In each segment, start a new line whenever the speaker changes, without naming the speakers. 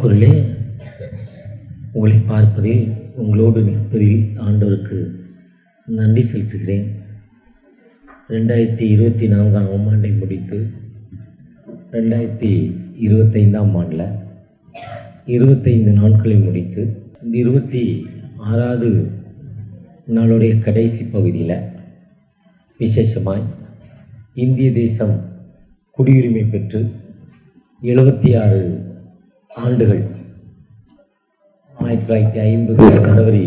திருக்குறளே உங்களை பார்ப்பதில் உங்களோடு நிற்பதில் ஆண்டவருக்கு நன்றி செலுத்துகிறேன். 2024ஆம் ஆண்டை முடித்து 2025ஆம் ஆண்டில் 25 நாட்களை முடித்து இந்த 26வது நாளுடைய கடைசி பகுதியில் விசேஷமாய் இந்திய தேசம் குடியுரிமை பெற்று 76 ஆண்டுகள் 1950 ஜனவரி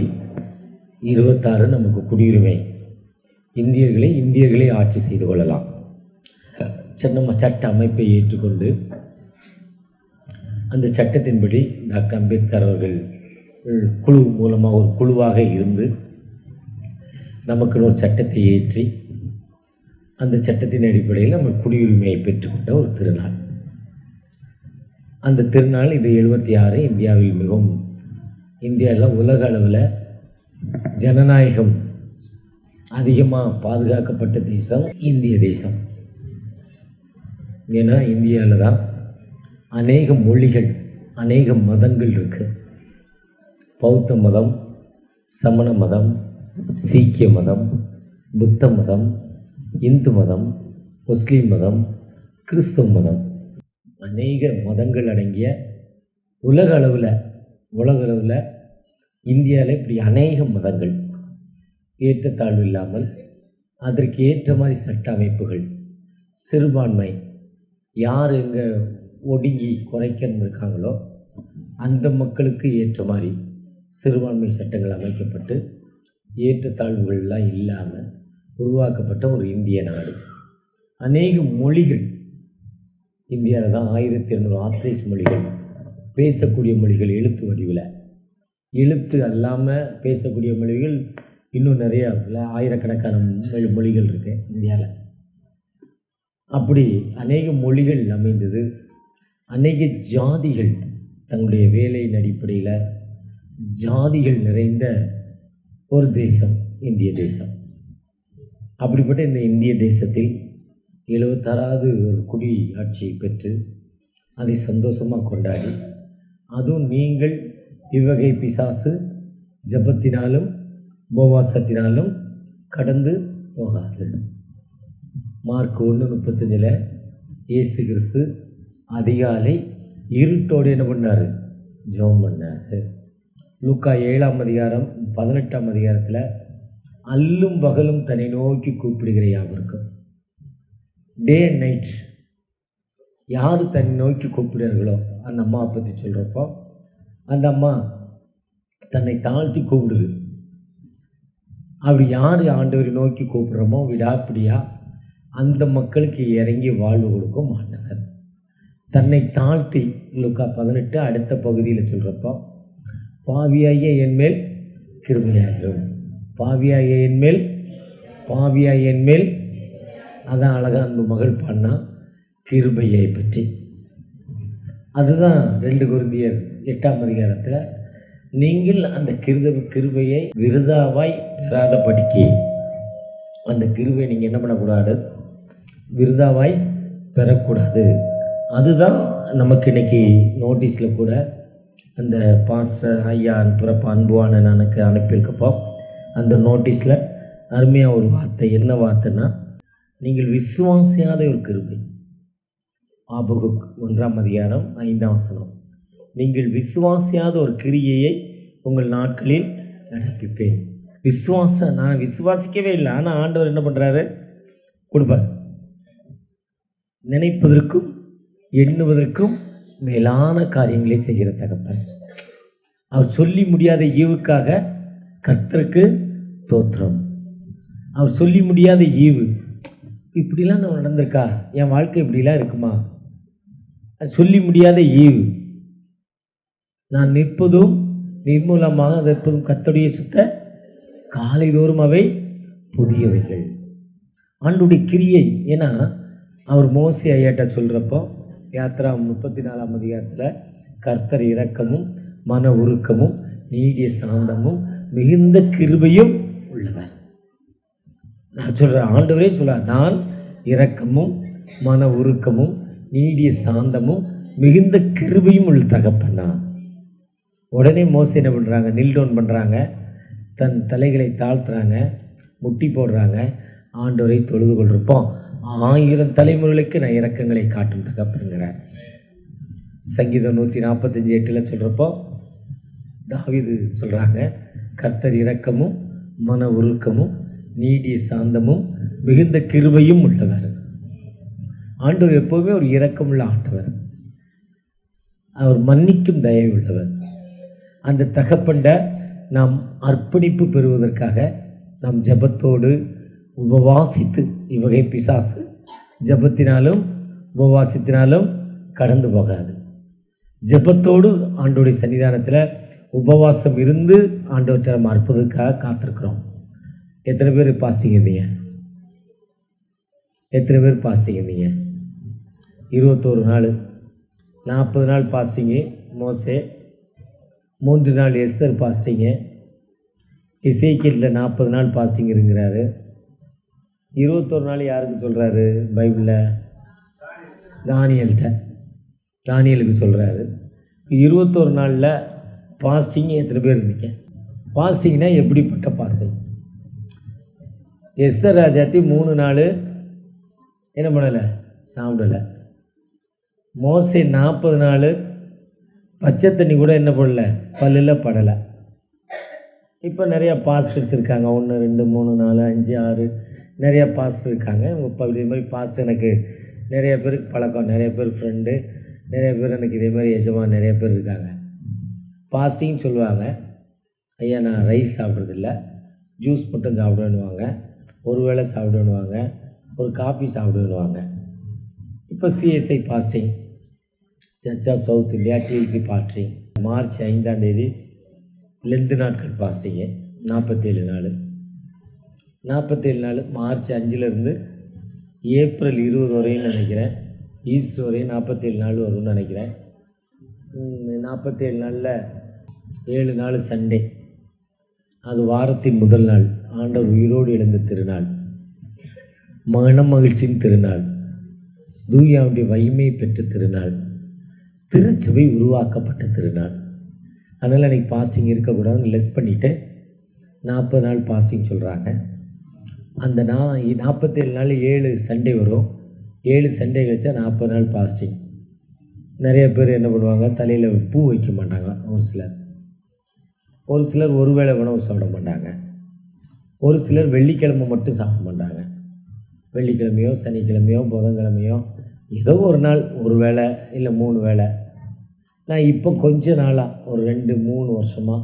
26 நமக்கு குடியுரிமை. இந்தியர்களே ஆட்சி செய்து கொள்ளலாம். நம்ம சட்ட அமைப்பை ஏற்றுக்கொண்டு அந்த சட்டத்தின்படி டாக்டர் அம்பேத்கர் அவர்கள் குழு மூலமாக ஒரு குழுவாக இருந்து நமக்கு ஒரு சட்டத்தை ஏற்றி அந்த சட்டத்தின் அடிப்படையில் நம்ம குடியுரிமையை பெற்றுக்கொண்ட ஒரு திருநாள். அந்த திருநாள் இது 76 இந்தியாவில் மிகவும் இந்தியாவில் உலக அளவில் ஜனநாயகம் அதிகமாக பாதுகாக்கப்பட்ட தேசம் இந்திய தேசம். ஏன்னா இந்தியாவில் தான் அநேக மொழிகள் அநேக மதங்கள் இருக்குது. பௌத்த மதம், சமண மதம், சீக்கிய மதம், புத்த மதம், இந்து மதம், முஸ்லீம் மதம், கிறிஸ்துவ மதம், அநேக மதங்கள் அடங்கிய உலக அளவில் இந்தியாவில் இப்படி அநேக மதங்கள் ஏற்றத்தாழ்வு இல்லாமல் அதற்கு ஏற்ற மாதிரி சட்ட அமைப்புகள், சிறுபான்மை யார் எங்கே ஒடுங்கி குறைக்கன்னு இருக்காங்களோ அந்த மக்களுக்கு ஏற்ற மாதிரி சிறுபான்மை சட்டங்கள் அமைக்கப்பட்டு ஏற்றத்தாழ்வுகள்லாம் இல்லாமல் உருவாக்கப்பட்ட ஒரு இந்திய நாடு. அநேக மொழிகள் இந்தியாவில் தான் 1200 ஆத்தரைஸ் மொழிகள், பேசக்கூடிய மொழிகள் எழுத்து வடிவில், எழுத்து அல்லாமல் பேசக்கூடிய மொழிகள் இன்னும் நிறையா ஆயிரக்கணக்கான மொழிகள் இருக்குது இந்தியாவில். அப்படி அநேக மொழிகள் அமைந்தது. அநேக ஜாதிகள் தங்களுடைய வேலையின் அடிப்படையில் ஜாதிகள் நிறைந்த ஒரு தேசம் இந்திய தேசம். அப்படிப்பட்ட இந்த இந்திய தேசத்தில் 76வது ஒரு குடி ஆட்சியை பெற்று அதை சந்தோஷமாக கொண்டாடி, அதுவும் நீங்கள் இவ்வகை பிசாசு ஜபத்தினாலும் உபவாசத்தினாலும் கடந்து போகாது. மார்க் 1:35 இயேசு கிறிஸ்து அதிகாலை இருட்டோடு என்ன பண்ணார்? ஜெபம் பண்ணார். லூக்கா 7ஆம் அதிகாரம் 18ஆம் அதிகாரத்தில் அல்லும் பகலும் தன்னை நோக்கி கூப்பிடுகிற யாவருக்கும், டே அண்ட் நைட் யார் தன்னை நோக்கி கூப்பிடுறார்களோ அந்த அம்மாவை பற்றி சொல்கிறப்போ அந்த அம்மா தன்னை தாழ்த்தி கூப்பிடுது. அப்படி யார் ஆண்டவரை நோக்கி கூப்பிட்றோமோ விடாப்பிடியாக அந்த மக்களுக்கு இறங்கி வாழ்வு கொடுக்க மாட்டார். தன்னை தாழ்த்தி லூக்கா 18 அடுத்த பகுதியில் சொல்கிறப்போ, பாவியாகிய என்மேல் கிருபையாயிரும், பாவியாகிய என்மேல் அதான் அழகாக அந்த மகள் பாடினா கிருபையை பற்றி. அதுதான் 2 கொரிந்தியர் 8ஆம் அதிகாரத்தில், நீங்கள் அந்த கிருபையை விருதாவாய் பெறாத படிக்க, அந்த கிருபை நீங்கள் என்ன பண்ணக்கூடாது? விருதாவாய் பெறக்கூடாது. அதுதான் நமக்கு இன்றைக்கி நோட்டீஸில் கூட அந்த பாஸ்டர் ஐயா அன்புவான எனக்கு அனுப்பியிருக்கப்போ அந்த நோட்டீஸில் அருமையாக ஒரு வார்த்தை, என்ன வார்த்தைன்னா, நீங்கள் விசுவாசியாத ஒரு கிருபை. ஆபகுக் 1ஆம் அதிகாரம் 5ஆம் வசனம், நீங்கள் விசுவாசியாத ஒரு கிரியையை உங்கள் நாட்களில் நடப்பிப்பேன். நான் விசுவாசிக்கவே இல்லை, ஆனால் ஆண்டவர் என்ன பண்ணுறாரு? கொடுப்பார். நினைப்பதற்கும் எண்ணுவதற்கும் மேலான காரியங்களே செய்கிற தகப்பன். அவர் சொல்லி முடியாத ஈவுக்காக கர்த்தருக்கு தோத்திரம். அவர் சொல்லி முடியாத ஈவு, இப்படிலாம் நம்ம நடந்திருக்கா, என் வாழ்க்கை இப்படிலாம் இருக்குமா, சொல்லி முடியாத ஈவு. நான் நிற்பதும் நிர்மூலமாக நிற்பதும் கர்த்தருடைய சுத்த காலைதோறும் அவை புதியவைகள். ஆண்டுடைய கிரியை. ஏன்னா அவர் மோசே ஐயாட்ட சொல்கிறப்போ யாத்ரா 34ஆம் அதிகாரத்தில் கர்த்தர் இரக்கமும் மன உருக்கமும் நீடிய சாந்தமும் மிகுந்த கிருபையும் உள்ளவர். நான் சொல்கிறேன், ஆண்டவரே சொல்கிறார், நான் இரக்கமும் மன உருக்கமும் நீடிய சாந்தமும் மிகுந்த கிருபையும் உள்ள தகப்பனா. உடனே மோசே என்ன பண்ணுறாங்க, நில் டவுன் பண்ணுறாங்க, தன் தலைகளை தாழ்த்துறாங்க, முட்டி போடுறாங்க, ஆண்டவரை தொழுது கொண்டிருப்போம், 1000 தலைமுறைகளுக்கு நான் இரக்கங்களை காட்டும் தகப்பனுங்கிறார். சங்கீதம் 145:8 சொல்கிறப்போ தாவீது சொல்கிறாங்க, கர்த்தர் இரக்கமும் மன உருக்கமும் நீடிய சாந்தமும் மிகுந்த கிருபையும் உள்ளவர். ஆண்டவர் எப்போவுமே ஒரு இரக்கமுள்ள ஆண்டவர், அவர் மன்னிக்கும் தயவு உள்ளவர். அந்த தகப்பண்ட நாம் அர்ப்பணிப்பு பெறுவதற்காக நாம் ஜெபத்தோடு உபவாசித்து, இவ்வகை பிசாசு ஜெபத்தினாலும் உபவாசத்தினாலும் கடந்து போகாது. ஜெபத்தோடு ஆண்டோடைய சன்னிதானத்தில் உபவாசம் இருந்து ஆண்டவற்றை நம்ம அற்புதத்துக்காக காத்திருக்கிறோம். எத்தனை பேர் பாஸ்டிங் இருந்தீங்க? எத்தனை பேர் பாஸ்டிங் இருந்தீங்க? 21 நாள், 40 நாள் பாஸ்டிங்கு மோசே, 3 நாள் எஸ்தர் பாஸ்டிங்கு, எசேக்கியேலில் 40 நாள் பாஸ்டிங் இருக்கிறாரு. 21 நாள் யாருக்கு சொல்கிறாரு பைபிளில்? தானியலுக்கு சொல்கிறாரு. 21 நாளில் பாஸ்டிங் எத்தனை பேர் இருந்தீங்க? பாஸ்டிங்னா எப்படிப்பட்ட பாஸ்டிங்? எஸ்தர் ராஜாத்தி 3 நாள் என்ன பண்ணலை? சாப்பிடலை. மோசே 40 நாள் பச்சை தண்ணி கூட என்ன பண்ணல, பல்லில் படலை. இப்போ நிறையா பாஸ்டர்ஸ் இருக்காங்க, 1 2 3 4 5 6 நிறையா பாஸ்டர் இருக்காங்க. இப்போ இதே மாதிரி பாஸ்டர் எனக்கு நிறைய பேருக்கு பழக்கம், நிறைய பேர் ஃப்ரெண்டு, நிறைய பேர் எனக்கு இதே மாதிரி எஜமான் நிறைய பேர் இருக்காங்க. பாஸ்டிங் சொல்லுவாங்க, ஐயா நான் ரைஸ் சாப்பிட்றதில்ல, ஜூஸ் மட்டும் சாப்பிடுவேன்னுவாங்க, ஒரு வேளை சாப்பிடுவேன்னுவாங்க, ஒரு காஃபி சாப்பிடுவேன்னுவாங்க. இப்போ CSI fasting, church of South India DLC fasting, March 5ஆம் தேதி லெந்து நாட்கள் பாஸ்டிங்கு 47 நாள். 47 நாள் மார்ச் 5லேருந்து ஏப்ரல் 20 வரையும் நினைக்கிறேன், ஈஸ்டர் வரையும் 47 நாள் வரும்னு நினைக்கிறேன். 47 நாளில் 7 நாள் சண்டே, அது வாரத்தின் முதல் நாள், ஆண்டவர் உயிரோடு எழுந்த திருநாள், மன மகிழ்ச்சியின் திருநாள், தூயாவுடைய வலிமை பெற்ற திருநாள், திருச்சபை உருவாக்கப்பட்ட திருநாள். அதனால் அன்றைக்கி பாஸ்டிங் இருக்கக்கூடாதுன்னு லெஸ் பண்ணிவிட்டு 40 நாள் பாஸ்டிங் சொல்கிறாங்க. அந்த 47 நாள் 7 சண்டே வரும், 7 சண்டே கழிச்சா 40 நாள் பாஸ்டிங். நிறைய பேர் என்ன பண்ணுவாங்க, தலையில் பூ வைக்க மாட்டாங்க. ஒரு சிலர் ஒரு வேளை உணவு சாப்பிட மாட்டாங்க. ஒரு சிலர் வெள்ளிக்கிழமை மட்டும் சாப்பிட மாட்டாங்க. வெள்ளிக்கிழமையோ சனிக்கிழமையோ புதன்கிழமையோ ஏதோ ஒரு நாள் ஒரு வேளை இல்லை 3 வேளை. நான் இப்போ கொஞ்ச நாளாக ஒரு 2-3 வருஷமாக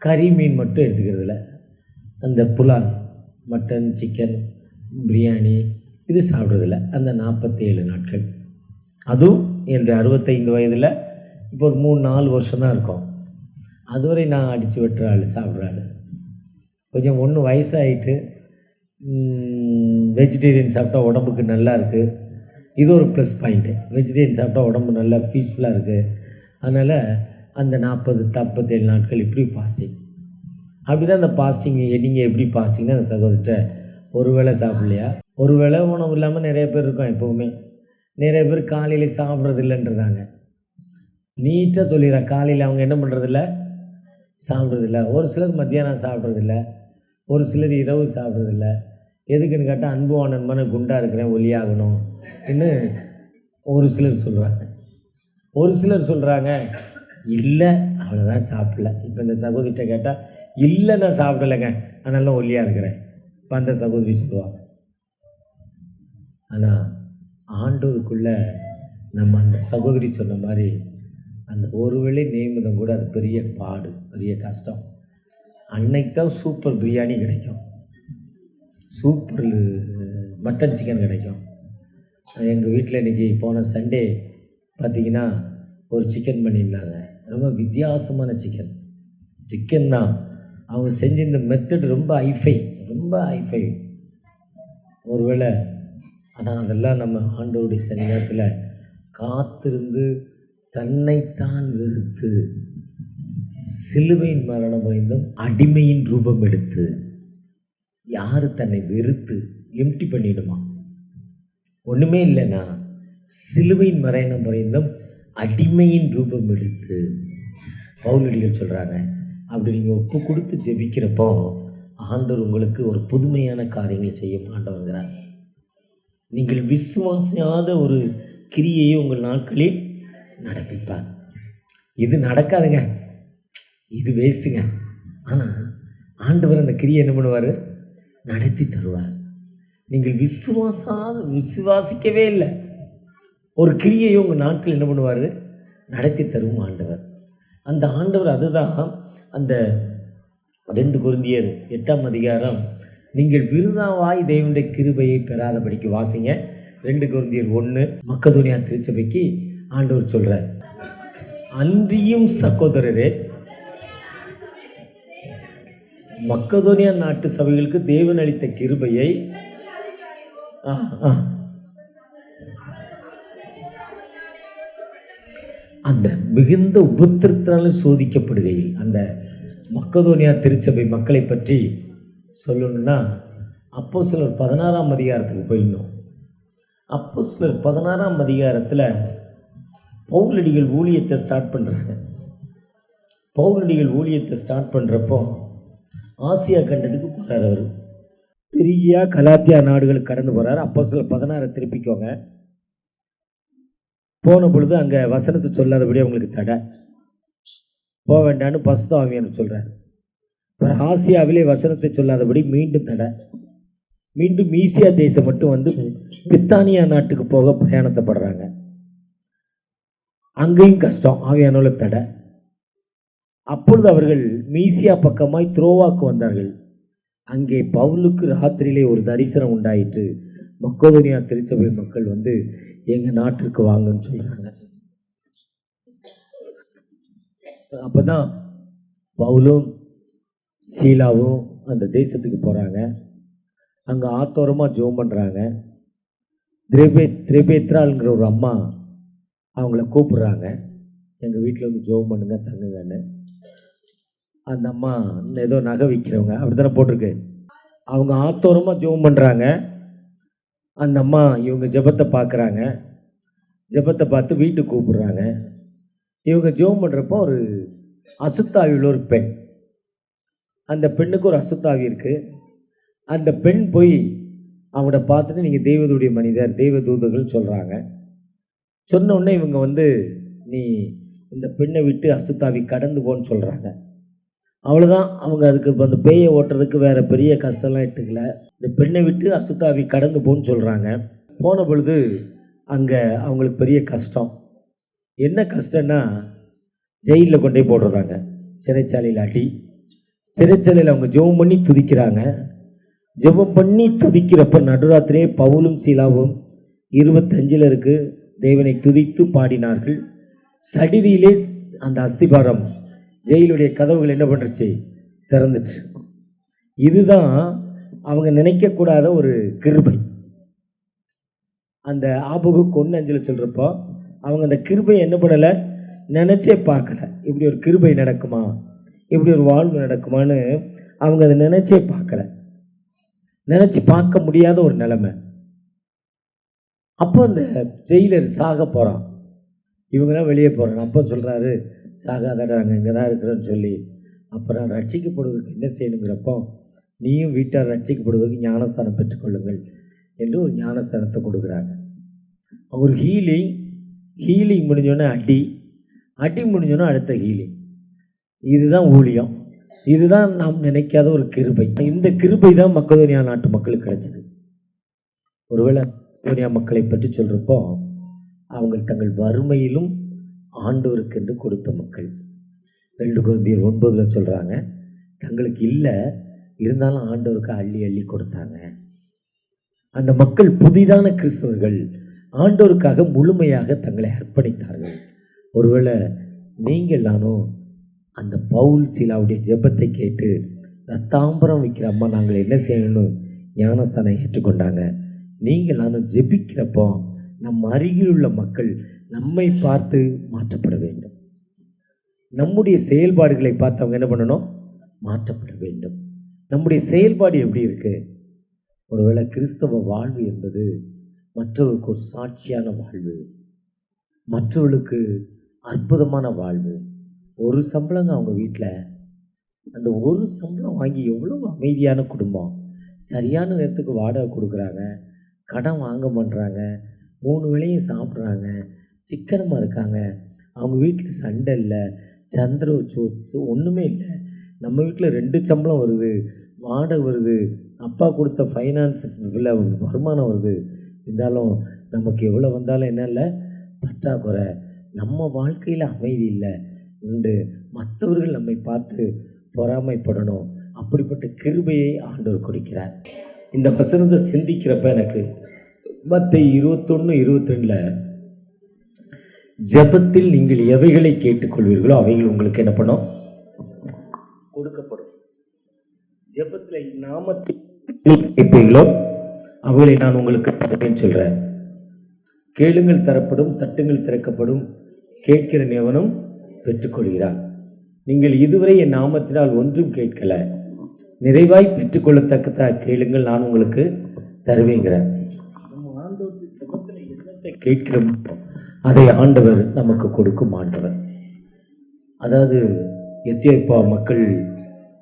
கறி மீன் மட்டும் எடுத்துக்கிறதில்ல. அந்த புலால், மட்டன், சிக்கன், பிரியாணி இது சாப்பிட்றதில்ல. அந்த 47 நாட்கள், அதுவும் என்னுடைய 65 வயதில் இப்போ ஒரு 3-4 வருஷம்தான் இருக்கும். அதுவரை நான் அடித்து வெட்டுற ஆள், சாப்பிட்ற ஆள். கொஞ்சம் ஒன்று வயசாகிட்டு வெஜிடேரியன் சாப்பிட்டா உடம்புக்கு நல்லா இருக்குது, இது ஒரு ப்ளஸ் பாயிண்ட்டு. வெஜிடேரியன் சாப்பிட்டா உடம்பு நல்லா பீஸ்ஃபுல்லாக இருக்குது. அதனால் அந்த 47 நாட்கள் இப்படி பாஸ்டிங். அப்படி தான் அந்த பாஸ்டிங். நீங்கள் எப்படி பாஸ்டிங்னா அந்த சகோதரிட்ட ஒரு வேளை சாப்பிட்லையா? ஒரு வேளை உணவு இல்லாமல் நிறைய பேர் இருக்கோம். எப்போவுமே நிறைய பேர் காலையில் சாப்பிட்றது இல்லைன்றதாங்க. நீட்டாக சொல்லிடுறேன், காலையில் அவங்க என்ன பண்ணுறதில்ல, சாப்பிட்றதில்ல. ஒரு சிலர் மத்தியானம் சாப்பிட்றதில்ல, ஒரு சிலர் இரவு சாப்பிட்றதில்ல. எதுக்குன்னு கேட்டால் அன்புவான நண்பனை குண்டாக இருக்கிறேன், ஒல்லியாகணும் இன்னும் ஒரு சிலர் சொல்கிறாங்க. ஒரு சிலர் சொல்கிறாங்க இல்லை அவ்வளோதான் சாப்பிடல. இப்போ இந்த சகோதரிட்ட கேட்டால் இல்லை நான் சாப்பிடலைங்க, அதனால ஒல்லியாக இருக்கிறேன், இப்போ அந்த சகோதரி சொல்லுவாங்க. ஆனால் ஆண்டவருக்குள்ளே நம்ம அந்த சகோதரி சொன்ன மாதிரி அந்த ஒரு வேளை நியமிதம் கூட அது பெரிய பாடு, பெரிய கஷ்டம். அன்னைக்கு தான் சூப்பர் பிரியாணி கிடைக்கும், சூப்பர் மட்டன் சிக்கன் கிடைக்கும். எங்கள் வீட்டில் இன்றைக்கி போன சண்டே பார்த்திங்கன்னா ஒரு சிக்கன் பண்ணியிருந்தாங்க. ரொம்ப வித்தியாசமான சிக்கன் தான் அவங்க செஞ்ச இந்த மெத்தட் ரொம்ப ஹைஃபை ஒருவேளை. ஆனால் அதெல்லாம் நம்ம ஆண்டவருடைய சன்னிதானத்தில் காத்திருந்து தன்னைத்தான் வெறுத்து சிலுவையின் மரணம் அடைந்தும் அடிமையின் ரூபம் எடுத்து. யார் தன்னை வெறுத்து எம்டி பண்ணிடுமா? ஒன்றுமே இல்லைன்னா சிலுவையின் மரணம் அடைந்தும் அடிமையின் ரூபம் எடுத்து பவுலடிகள் சொல்கிறாங்க. அப்படி நீங்கள் ஒப்பு கொடுத்து ஜெபிக்கிறப்போ ஆண்டவர் உங்களுக்கு ஒரு புதுமையான காரியங்களை செய்யும் ஆண்டவங்கிறார். நீங்கள் விசுவாசியாத ஒரு கிரியையை உங்கள் நாட்களில் நடப்பிப்பார். இது நடக்காதுங்க, இது வேஸ்ட்டுங்க. ஆனால் ஆண்டவர் அந்த கிரியை என்ன பண்ணுவார்? நடத்தி தருவார். நீங்கள் விசுவாசிக்கவே இல்லை, ஒரு கிரியையை உங்கள் நாட்கள் என்ன பண்ணுவார்? நடத்தி தரும் ஆண்டவர். அந்த ஆண்டவர் அதுதான் அந்த 2 கொரிந்தியர் 8ஆம் அதிகாரம், நீங்கள் விருதாவாய் தேவனுடைய கிருபையை பெறாதபடிக்கு வாசிங்க. 2 கொரிந்தியர் 1. மக்கதோனியா திருச்சபைக்கு ஆண்டவர் சொல்கிறார், அன்றியும் சகோதரரே, மக்கதோனியா நாட்டு சபைகளுக்கு தேவன் அளித்த கிருபையை அந்த மிகுந்த உபத்திரத்தினாலும் சோதிக்கப்படுகையில், அந்த மக்கதோனியா திருச்சபை மக்களை பற்றி சொல்லணும்னா அப்போஸ்தலர் 16ஆம் அதிகாரத்துக்கு போயிடணும். அப்போஸ்தலர் 16ஆம் அதிகாரத்தில் பவுலடிகள் ஊழியத்தை ஸ்டார்ட் பண்ணுறாங்க. பவுலடிகள் ஊழியத்தை ஸ்டார்ட் பண்ணுறப்போ ஆசியா கண்டத்துக்கு போகிறார். அவர் பெரியா கலாத்தியா நாடுகளுக்கு கடந்து போகிறார். அப்போஸ்தலர் 16 திருப்பிக்கோங்க. போன பொழுது அங்கே வசனத்தை சொல்லாதபடி அவங்களுக்கு தடை, போக வேண்டான்னு பரிசுத்த ஆவியானவர் சொல்கிறார். ஆசியாவிலே வசனத்தை சொல்லாதபடி மீண்டும் தடை. மீண்டும் மீசியா தேசம் மட்டும் வந்து பித்தானியா நாட்டுக்கு போக பிரயாணத்தைப்படுறாங்க. அங்கேயும் கஷ்டம், ஆவியானவர்களுக்கு தடை. அப்பொழுது அவர்கள் மீசியா பக்கமாய் துரோவாக்கு வந்தார்கள். அங்கே பவுலுக்கு ராத்திரியிலே ஒரு தரிசனம் உண்டாயிற்று. மக்கதோனியா திருச்சபை மக்கள் வந்து எங்கள் நாட்டிற்கு வாங்கன்னு சொல்கிறாங்க. அப்போ தான் பவுலும் சீலாவும் அந்த தேசத்துக்கு போகிறாங்க. அங்கே ஆத்தோரமாக ஜெபம் பண்ணுறாங்க. திரேபேத்ராளுங்கிற ஒரு அம்மா அவங்கள கூப்பிட்றாங்க, எங்கள் வீட்டில் வந்து ஜெபம் பண்ணுங்க, தங்குங்கன்னு. அந்த அம்மா ஏதோ நகை விற்கிறவங்க, அப்படி தானே போட்டிருக்கு. அவங்க ஆத்தோரமாக ஜெபம் பண்ணுறாங்க. அந்த அம்மா இவங்க ஜெபத்தை பார்க்குறாங்க. ஜெபத்தை பார்த்து வீட்டுக்கு கூப்பிடுறாங்க. இவங்க ஜெபம் பண்ணுறப்போ ஒரு அசுத்தாவியில் ஒரு பெண், அந்த பெண்ணுக்கு ஒரு அசுத்தாவி இருக்குது. அந்த பெண் போய் அவங்கள பார்த்துட்டு நீங்கள் தெய்வதுடைய மனிதர், தெய்வ தூதர்கள் சொல்கிறாங்க. சொன்ன உடனே இவங்க வந்து நீ இந்த பெண்ணை விட்டு அசுத்தாவி கடந்து போன்னு சொல்கிறாங்க. அவ்வளோதான். அவங்க அதுக்கு அந்த பேயை ஓட்டுறதுக்கு வேறு பெரிய கஷ்டம்லாம் எடுத்துக்கல. இந்த பெண்ணை விட்டு அசுத்தாவி கடந்து போன்னு சொல்கிறாங்க. போன பொழுது அங்கே அவங்களுக்கு பெரிய கஷ்டம். என்ன கஷ்டம்னா, ஜெயிலில் கொண்டே போடுறாங்க, சிறைச்சாலையில் அடி. சிறைச்சாலையில் அவங்க ஜெபம் பண்ணி துதிக்கிறாங்க. ஜெபம் பண்ணி துதிக்கிறப்ப நடுராத்திரியே பவுலும் சீலாவும் 25 இருக்குது தேவனை துதித்து பாடினார்கள். சடிதியிலே அந்த அஸ்திபாரம் ஜெயிலுடைய கதவுகள் என்ன பண்ணுச்சு? திறந்துச்சு. இதுதான் அவங்க நினைக்கக்கூடாத ஒரு கிருபை. அந்த ஆபகு கொண்டு அஞ்சல சொல்கிறப்போ அவங்க அந்த கிருபையை என்ன பண்ணலை, நினச்சே பார்க்கல. இப்படி ஒரு கிருபை நடக்குமா, இப்படி ஒரு வாழ்வு நடக்குமான்னு அவங்க அதை நினச்சே பார்க்கல. நினச்சி பார்க்க முடியாத ஒரு நிலைமை. அப்போ அந்த ஜெயிலர் சாக போகிறான், இவங்கெல்லாம் வெளியே போகிறாங்க. அப்போ சொல்கிறாரு, சாகாதடா, நாங்கள் இங்கே தான் இருக்கிறோன்னு சொல்லி. அப்புறம் ரட்சிக்கப்படுவதற்கு என்ன செய்யணுங்கிறப்போ, நீயும் வீட்டார் ரட்சிக்கப்படுவதற்கு ஞானஸ்தானம் பெற்றுக்கொள்ளுங்கள் என்று ஒரு ஞானஸ்தானத்தை கொடுக்குறாங்க. ஒரு ஹீலிங் முடிஞ்சோடனே அடி முடிஞ்சோன்னே அடுத்த ஹீலிங். இதுதான் ஊழியம். இதுதான் நாம் நினைக்காத ஒரு கிருபை. இந்த கிருபை தான் மக்கதோனியா நாட்டு மக்களுக்கு கிடைச்சது. ஒருவேளை மக்கதோனியா மக்களை பற்றி சொல்கிறப்போ அவங்க தங்கள் வறுமையிலும் ஆண்டவருக்கு என்று கொடுத்த மக்கள். 2 கொரிந்தியர் 9 சொல்கிறாங்க, தங்களுக்கு இல்லை இருந்தாலும் ஆண்டவருக்கு அள்ளி அள்ளி கொடுத்தாங்க. அந்த மக்கள் புதிதான கிறிஸ்தவர்கள், ஆண்டவருக்காக முழுமையாக தங்களை அர்ப்பணித்தார்கள். ஒருவேளை நீங்கள் நானும் அந்த பவுல் சீலாவுடைய ஜெபத்தை கேட்டு ரத்தாம்பரம் வைக்கிற அம்மா நாங்கள் என்ன செய்யணும்னு ஞானஸ்தானம் ஏற்றுக்கொண்டாங்க. நீங்கள் நானும் ஜெபிக்கிறப்போ நம் அருகில் உள்ள மக்கள் நம்மை பார்த்து மாற்றப்பட வேண்டும். நம்முடைய செயல்பாடுகளை பார்த்து அவங்க என்ன பண்ணணும்? மாற்றப்பட வேண்டும். நம்முடைய செயல்பாடு எப்படி இருக்குது? ஒருவேளை கிறிஸ்தவ வாழ்வு என்பது மற்றவர்களுக்கு ஒரு சாட்சியான வாழ்வு, மற்றவர்களுக்கு அற்புதமான வாழ்வு, ஒரு சம்பளங்க அவங்க வீட்டில். அந்த ஒரு சம்பளம் வாங்கி எவ்வளோ அமைதியான குடும்பம். சரியான நேரத்துக்கு வாடகை கொடுக்குறாங்க, கடன் வாங்க பண்ணுறாங்க, 3 வேளையும் சாப்பிட்றாங்க, சிக்கனமாக இருக்காங்க. அவங்க வீட்டில் சண்டை இல்லை, சந்திர ஒன்றுமே இல்லை. நம்ம வீட்டில் 2 சம்பளம் வருது, வாடகை வருது, அப்பா கொடுத்த ஃபைனான்ஸ் வருமானம் வருது. இருந்தாலும் நமக்கு எவ்வளோ வந்தாலும் என்ன இல்லை, பற்றாக்குறை. நம்ம வாழ்க்கையில் அமைதி இல்லை என்று மற்றவர்கள் நம்மை பார்த்து பொறாமைப்படணும். அப்படிப்பட்ட கிருபையை ஆண்டவர் கொடுக்கிறார். இந்த வசனத்தை சிந்திக்கிறப்ப எனக்கு மத்தேயு 21:22 ஜெபத்தில் நீங்கள் எவைகளை கேட்டுக்கொள்வீர்களோ அவைகள் உங்களுக்கு என்ன பண்ணும், கொடுக்கப்படும். ஜெபத்தில் நாமத்தில் கேட்பீர்களோ அவைகளை நான் உங்களுக்கு தருவேன்னு சொல்றேன். கேளுங்கள் தரப்படும், தட்டுங்கள் திறக்கப்படும், கேட்கிற எவனும் பெற்றுக்கொள்கிறான். நீங்கள் இதுவரை என் நாமத்தினால் ஒன்றும் கேட்கல, நிறைவாய் பெற்றுக்கொள்ளத்தக்கதா கேளுங்கள், நான் உங்களுக்கு தருவேங்கிறேன். நம்ம ஆண்டவர் ஜெபத்தில் என்னத்தை கேட்கிறோமோ அதை ஆண்டவர் நமக்கு கொடுக்கும் ஆண்டவர். அதாவது எத்தியோப்பியா மக்கள்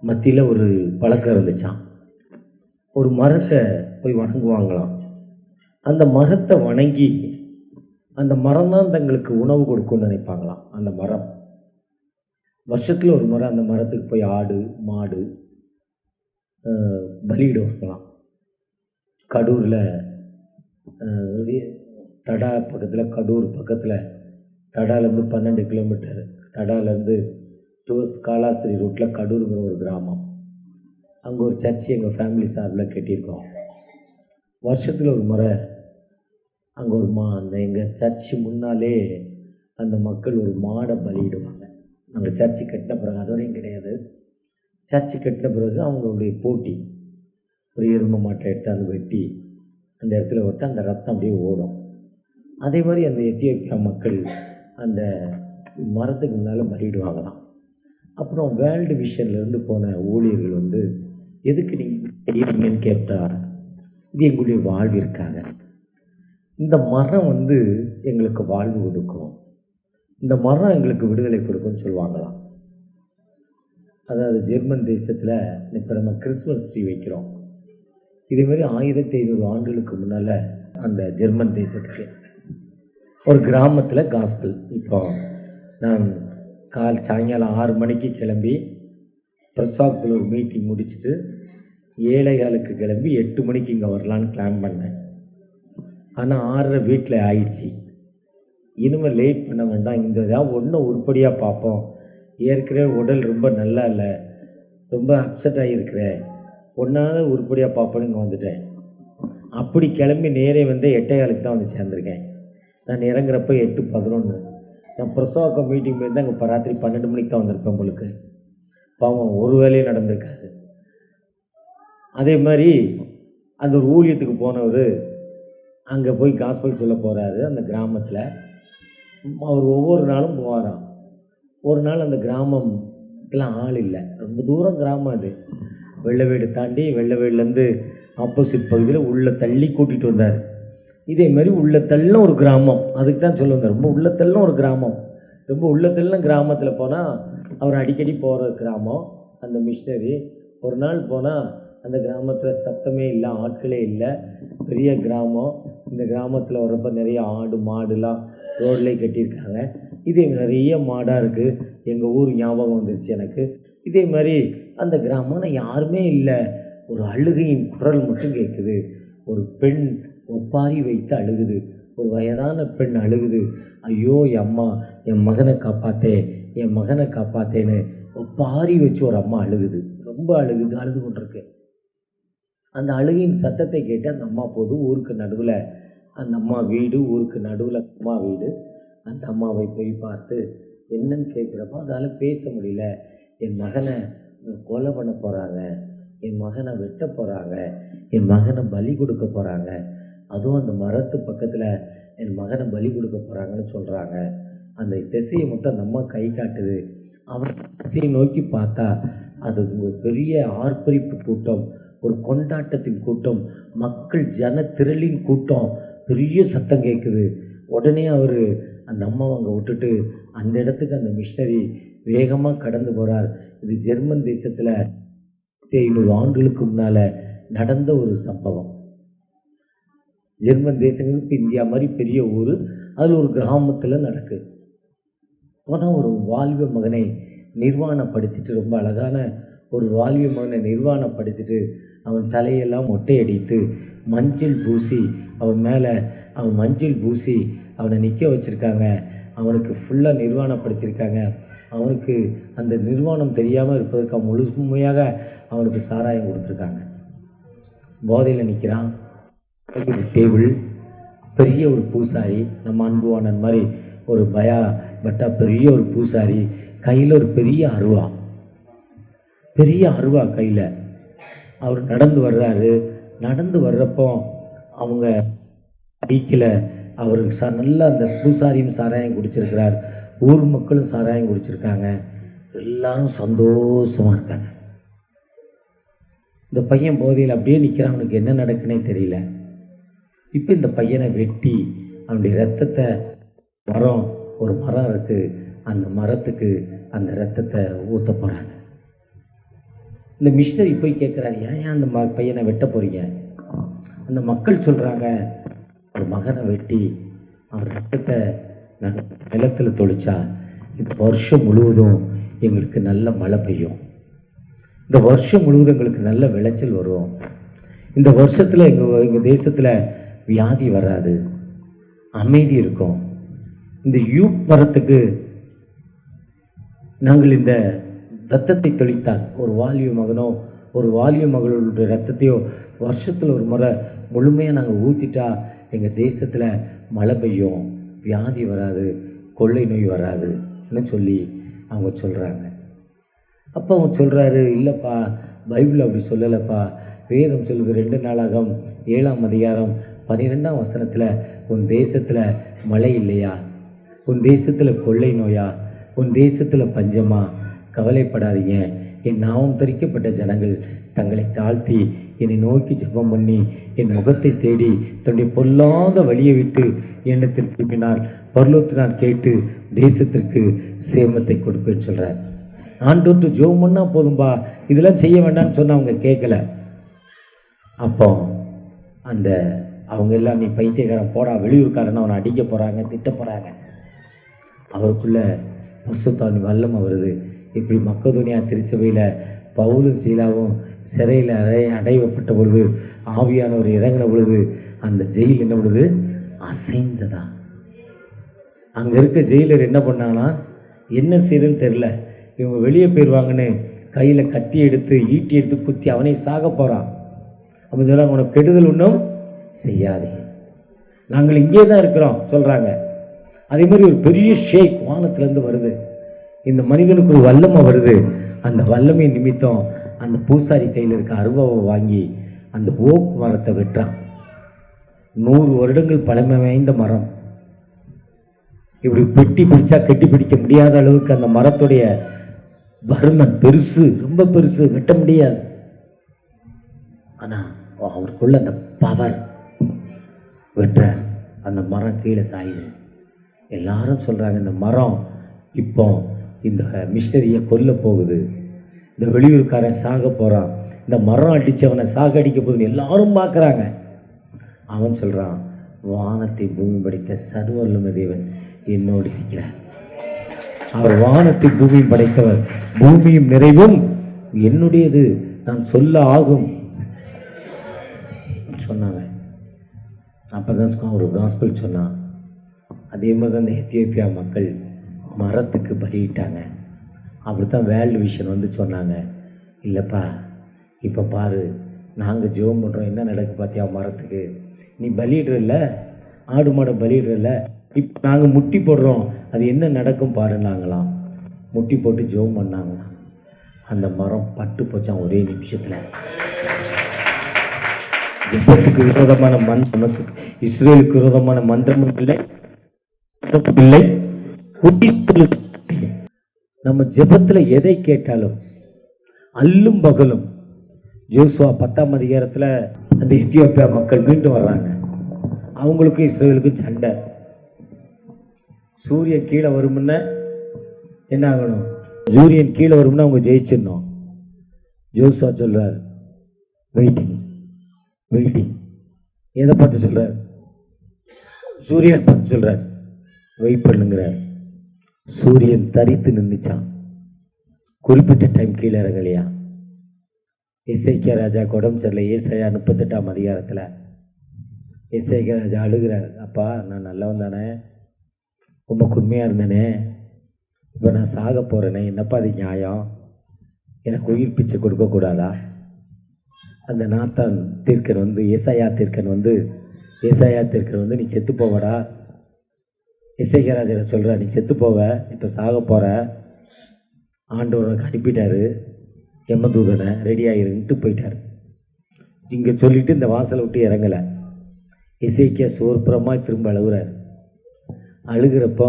மத்தியில் ஒரு பழக்கம் இருந்துச்சான். ஒரு மரத்தை போய் வணங்குவாங்களாம். அந்த மரத்தை வணங்கி அந்த மரம் தான் தங்களுக்கு உணவு கொடுக்கும்னு நினைப்பாங்களாம். அந்த மரம் வருஷத்தில் ஒரு முறை அந்த மரத்துக்கு போய் ஆடு மாடு பலியிடுவாங்களாம். கடூரில் தடா பக்கத்தில், கடூர் பக்கத்தில், தடாலேருந்து 12 கிலோமீட்டர், தடாலேருந்து டுவர்ஸ் காலாஸ்திரி ரூட்டில் கடூருங்கிற ஒரு கிராமம். அங்கே ஒரு சர்ச்சு எங்கள் ஃபேமிலி சார்பில் கட்டியிருக்கோம். வருஷத்தில் ஒரு முறை அங்கே ஒரு அந்த எங்கள் சர்ச்சு முன்னாலே அந்த மக்கள் ஒரு மாடை பலியிடுவாங்க. அங்கே சர்ச்சு கட்டின பிறகு, அதுவரையும் கிடையாது, சர்ச்சு கட்டின பிறகு அவங்களுடைய போட்டி, ஒரு எருமை மாட்டை எடுத்து அந்த வெட்டி அந்த இடத்துல விட்டு அந்த ரத்தம் அப்படியே ஓடும். அதே மாதிரி அந்த எத்தியோப்பியா மக்கள் அந்த மரத்துக்கு முன்னால் பலியிடுவாங்களாம். அப்புறம் வேர்ல்டு விஷன்லேருந்து போன ஊழியர்கள் வந்து, எதுக்கு நீங்கள் செய்கிறீங்கன்னு கேட்டால், இது எங்களுடைய வாழ்விற்காக, இந்த மரம் வந்து எங்களுக்கு வாழ்வு கொடுக்கும், இந்த மரம் எங்களுக்கு விடுதலை கொடுக்கும்னு சொல்லுவாங்களாம். அதாவது ஜெர்மன் தேசத்தில் இப்போ நம்ம கிறிஸ்மஸ் ட்ரீ வைக்கிறோம். இதேமாதிரி 1500 ஆண்டுகளுக்கு முன்னால் அந்த ஜெர்மன் தேசத்துக்கு ஒரு கிராமத்தில் காஸ்பல். இப்போ நான் சாயங்காலம் 6 மணிக்கு கிளம்பி பிரசாத்தில் ஒரு மீட்டிங் முடிச்சுட்டு 7:15 கிளம்பி 8 மணிக்கு இங்கே வரலான்னு பிளான் பண்ணேன். ஆனால் 6:30 வீட்டில் ஆயிடுச்சு. இனிமேல் லேட் பண்ண வேண்டாம், இந்த ஏதாவது ஒன்று உருப்படியாக பார்ப்போம், ஏற்கனவே உடல் ரொம்ப நல்லா இல்லை, ரொம்ப அப்செட் ஆகியிருக்கிறேன், ஒன்றாவது உருப்படியாக பார்ப்போன்னு இங்கே வந்துட்டேன். அப்படி கிளம்பி நேரே வந்து 8:15 தான் வந்து சேர்ந்துருக்கேன். நான் இறங்குறப்ப 8:11. நான் பிரசவாக்கம் மீட்டிங் போயிருந்தால் அங்கே இப்போ ராத்திரி 12 மணிக்கு தான் வந்திருப்பேன். உங்களுக்கு பாவம் ஒரு வேலையும் நடந்திருக்காது. அதே மாதிரி அந்த ஒரு ஊழியத்துக்கு போனவர் அங்கே போய் காஸ்பல் சொல்ல போகிறாரு அந்த கிராமத்தில். அவர் ஒவ்வொரு நாளும் போவாராம். ஒரு நாள் அந்த கிராமத்துலாம் ஆள் இல்லை, ரொம்ப தூரம் கிராமம் அது. வெள்ளவேடு தாண்டி, வெள்ளவேடுலேருந்து ஆப்போசிட் பகுதியில் உள்ள தள்ளி கூட்டிகிட்டு வந்தார். இதே மாதிரி உள்ளத்தள்ளும் ஒரு கிராமம், அதுக்கு தான் சொல்ல வந்தார். ரொம்ப உள்ளத்தள்ளும் ஒரு கிராமம், ரொம்ப உள்ளத்தள்ளும் கிராமத்தில் போனால் அவர் அடிக்கடி போகிற கிராமம் அந்த மிஷினரி. ஒரு நாள் போனால் அந்த கிராமத்தில் சத்தமே இல்லை, ஆட்களே இல்லை, பெரிய கிராமம். இந்த கிராமத்தில் வரப்போ நிறைய ஆடு மாடுலாம் ரோட்லேயே கட்டியிருக்காங்க. இதே நிறைய மாடாக இருக்குது. எங்கள் ஊர் ஞாபகம் வந்துருச்சு எனக்கு. இதே மாதிரி அந்த கிராமம் யாருமே இல்லை, ஒரு அழுகையின் குரல் மட்டும் கேட்குது. ஒரு பெண் ஒப்பாரி வைத்து அழுகுது, ஒரு வயதான பெண் அழுகுது. ஐயோ அம்மா, என் மகனை காப்பாற்றே, என் மகனை காப்பாற்றேன்னு ஒப்பாரி வச்சு ஒரு அம்மா அழுகுது, ரொம்ப அழுகுது, அழுது கொண்டிருக்கு. அந்த அழுகையின் சத்தத்தை கேட்டு அந்த அம்மா போது ஊருக்கு நடுவில் அந்த அம்மா வீடு, ஊருக்கு நடுவில் அம்மா வீடு. அந்த அம்மாவை போய் பார்த்து என்னன்னு கேட்குறப்போ அதால் பேச முடியல. என் மகனை கொலை பண்ண போகிறாங்க, என் மகனை வெட்ட போகிறாங்க, என் மகனை பலி கொடுக்க போகிறாங்க, அதுவும் அந்த மரத்து பக்கத்தில் என் மகனை பலி கொடுக்க போகிறாங்கன்னு சொல்கிறாங்க. அந்த திசையை மட்டும் அந்த அம்மா கை காட்டுது. அவன் திசையை நோக்கி பார்த்தா அது ஒரு பெரிய ஆர்ப்பரிப்பு கூட்டம், ஒரு கொண்டாட்டத்தின் கூட்டம், மக்கள் ஜன திரளின் கூட்டம், பெரிய சத்தம் கேட்குது. உடனே அவர் அந்த அம்மாவை அங்கே விட்டுட்டு அந்த இடத்துக்கு அந்த மிஷினரி வேகமாக கடந்து போகிறார். இது ஜெர்மன் தேசத்தில் 500 ஆண்டுகளுக்கு முன்னால் நடந்த ஒரு சம்பவம். ஜெர்மன் தேசங்களுக்கு இந்தியா மாதிரி பெரிய ஊர், அதில் ஒரு கிராமத்தில் நடக்குது. ஆனால் ஒரு வாலிப மகனை நிர்வாணப்படுத்திட்டு, ரொம்ப அழகான ஒரு வாலிப மகனை நிர்வாணப்படுத்திட்டு அவன் தலையெல்லாம் மொட்டையடித்து மஞ்சள் பூசி அவன் மஞ்சள் பூசி அவனை நிற்க வச்சுருக்காங்க. அவனுக்கு ஃபுல்லாக நிர்வாணப்படுத்தியிருக்காங்க. அவனுக்கு அந்த நிர்வாணம் தெரியாமல் இருப்பதற்கு முழுமையாக அவனுக்கு சாராயம் கொடுத்துருக்காங்க. போதையில் நிற்கிறான். ஒரு டேபிள், பெரிய ஒரு பூசாரி, நம்ம அன்புவானன் மாதிரி ஒரு பட்டா பெரிய ஒரு பூசாரி, கையில் ஒரு பெரிய அருவா கையில். அவர் நடந்து வர்றாரு. நடந்து வர்றப்போ அவங்க பைக்கில் அவருக்கு நல்லா அந்த பூசாரியும் சாராயம் குடிச்சிருக்கிறார், ஊர் மக்களும் சாராயம் குடிச்சிருக்காங்க, எல்லாரும் சந்தோஷமாக இருக்காங்க. இந்த பையன் போதையில் அப்படியே நிற்கிறான். அவனுக்கு என்ன நடக்குன்னே தெரியல. இப்போ இந்த பையனை வெட்டி அவனுடைய ரத்தத்தை ஒரு மரம் இருக்குது, அந்த மரத்துக்கு அந்த ரத்தத்தை ஊற்ற போகிறாங்க. இந்த மிஷினரி போய் கேட்குறாரு, ஏன் அந்த பையனை வெட்ட போகிறீங்க? அந்த மக்கள் சொல்கிறாங்க, ஒரு மகனை வெட்டி அவன் ரத்தத்தை நாங்கள் நிலத்தில் தொளிச்சா இந்த வருஷம் முழுவதும் எங்களுக்கு நல்ல மழை பெய்யும், இந்த வருஷம் முழுவதும் எங்களுக்கு நல்ல விளைச்சல் வரும், இந்த வருஷத்தில் எங்கள் தேசத்தில் வியாதி வராது, அமைதி இருக்கும். இந்த யூப் மரத்துக்கு நாங்கள் இந்த ரத்தத்தை தெளித்தால், ஒரு வாலிப மகனோ ஒரு வாலிப மகளுடைய ரத்தத்தையோ வருஷத்தில் ஒரு முறை முழுமையாக நாங்கள் ஊற்றிட்டா எங்கள் தேசத்தில் மழை பெய்யும், வியாதி வராது, கொள்ளை நோய் வராதுன்னு சொல்லி அவங்க சொல்கிறாங்க. அப்போ அவன் சொல்கிறாரு, இல்லைப்பா, பைபிள் அப்படி சொல்லலைப்பா, வேதம் சொல்லுது 2 நாளாகம் 7ஆம் அதிகாரம் 12ஆம் வசனத்தில் உன் தேசத்தில் மழை இல்லையா, உன் தேசத்தில் கொள்ளை நோயா, உன் தேசத்தில் பஞ்சமா, கவலைப்படாதீங்க, என் நாமம் தரிக்கப்பட்ட ஜனங்கள் தங்களை தாழ்த்தி என்னை நோக்கி ஜெபம் பண்ணி என் முகத்தை தேடி தன்னுடைய பொல்லாத வழியை விட்டு எண்ணத்தில் திரும்பினார், பரலோகத்தை நான் கேட்டு தேசத்திற்கு சேமத்தை கொடுப்பேன்னு சொல்கிறார். ஆண்டோட்டு ஜெபம் பண்ணால் போதும்பா, இதெல்லாம் செய்ய வேண்டாம்னு சொன்னால் அவங்க கேட்கல. அப்போ அவங்க எல்லாம், நீ பைத்தியக்காரன் போடா, வெளியூர்காரன் அவனை அடிக்க போகிறாங்க, திட்ட போகிறாங்க. அவருக்குள்ள பரிசுத்தாவின் வல்லமை வருது. இப்படி மக்கதோனியா திருச்சபையில் பவுலும் சீலாவும் சிறையில் அடைவப்பட்ட பொழுது ஆவியானவர் இறங்கின பொழுது அந்த ஜெயில் என்ன பொழுது அசைந்ததா. அங்கே இருக்க ஜெயிலர் என்ன பண்ணாங்கன்னா, என்ன செய்யுதுன்னு தெரில, இவங்க வெளியே போயிடுவாங்கன்னு கையில் கத்தி எடுத்து ஈட்டி எடுத்து குத்தி அவனே சாக போகிறான். அப்படின்னு சொல்ல, உனக்கு கெடுதல் ஒன்றும் செய்யாதே, நாங்கள் இங்கே தான் இருக்கிறோம் சொல்கிறாங்க. அதே மாதிரி ஒரு பெரிய ஷேக் வானத்திலேருந்து வருது. இந்த மனிதனுக்கு ஒரு வல்லமை வருது. அந்த வல்லமை நிமித்தம் அந்த பூசாரி கையில் இருக்க அருவாவை வாங்கி அந்த ஓக் மரத்தை வெட்டுறான். 100 வருடங்கள் பழமை வாய்ந்த மரம். இப்படி பெட்டி பிடிச்சா கட்டி பிடிக்க முடியாத அளவுக்கு அந்த மரத்துடைய பருமன் பெருசு, ரொம்ப பெருசு, வெட்ட முடியாது. ஆனால் அவருக்குள்ள அந்த பவர் வெட்டுற அந்த மரம் கீழே சாயுது. எல்லாரும் சொல்கிறாங்க, இந்த மரம் இப்போ இந்த மிஷனரியை கொல்ல போகுது, இந்த வெளியூர்காரன் சாக போகிறான், இந்த மரம் அடித்தவனை சாக அடிக்க போகுதுன்னு எல்லாரும் பார்க்குறாங்க. அவன் சொல்கிறான், வானத்தை பூமி படைத்த சர்வவல்லமை தேவன் என்னோடு இருக்கிறார், அவர் வானத்தை பூமி படைத்தவர், பூமியும் நிறைவும் என்னுடையது, நான் சொல்ல ஆகும் சொன்னாங்க. அப்போ தான் ஒரு காஸ்பல் சொன்னான். அதே மாதிரி தான் இந்த எத்தியோப்பியா மக்கள் மரத்துக்கு பலியிட்டாங்க. அப்படி தான் வேர்ல்டு விஷன் வந்து சொன்னாங்க, இல்லைப்பா இப்போ பாரு, நாங்கள் ஜெபம் பண்ணுறோம், என்ன நடக்கு பார்த்தியா மரத்துக்கு, நீ பலியிடுறல்ல, ஆடு மாடை பலியிடுறல்ல, இப்போ நாங்கள் முட்டி போடுறோம், அது என்ன நடக்கும் பாருன்னாங்களாம். முட்டி போட்டு ஜெபம் பண்ணாங்களாம். அந்த மரம் பட்டு போச்சான் ஒரே நிமிஷத்தில். ஜெபத்துக்கு விரோதமான மந்திரம், இஸ்ரேலுக்கு விரோதமான மந்திரமும் இல்லை, இல்லை. நம்ம ஜெபத்தில் எதை கேட்டாலும் அல்லும் பகலும். யோசுவா 10ஆம் அதிகாரத்தில் அந்த எத்தியோப்பியா மக்கள் மீண்டும் வர்றாங்க. அவங்களுக்கும் இஸ்ரேலுக்கும் சண்டை. சூரியன் கீழே வருமுன்ன என்ன ஆகணும், சூரியன் கீழே வரும்னா அவங்க ஜெயிச்சிடணும். ஜோசுவா சொல்றார் வெயிட்டிங் வெயிட்டிங். எதை பார்த்து சொல்றார்? சூரியனை பார்த்து சொல்றார் வெயிட் பண்ணுங்கிறார். சூரியன் தரித்து நின்றுச்சான். குறிப்பிட்ட டைம் கீழே இறங்கலையா. எசேக்கியா ராஜா உடம்பு சரியில்லை. ஏசாயா 38ஆம் அதிகாரத்தில் எசேக்கியா ராஜா அழுகிறார். அப்பா, நான் நல்லவன் தானே, உமக்கு உண்மையாக இருந்தேனே, இப்போ நான் சாக போகிறேனே, என்னப்பா அது நியாயம்? எனக்கு உயிர் பிச்சை கொடுக்கக்கூடாதா? அந்த நாத்தான் தீர்க்கன் வந்து ஏசாயா தீர்க்கன் வந்து நீ செத்து போவடா. எசேக்கியா ராஜா சொல்கிற, நீ செத்து போவ, இப்போ சாக போகிற, ஆண்டவருக்கு அனுப்பிட்டாரு யமதூதனை, ரெடியாகிருன்ட்டு போயிட்டார். இங்கே சொல்லிவிட்டு இந்த வாசலை விட்டு இறங்கலை. எசேக்கியா சோர்ப்புறமாக திரும்ப அழுகுறார். அழுகிறப்போ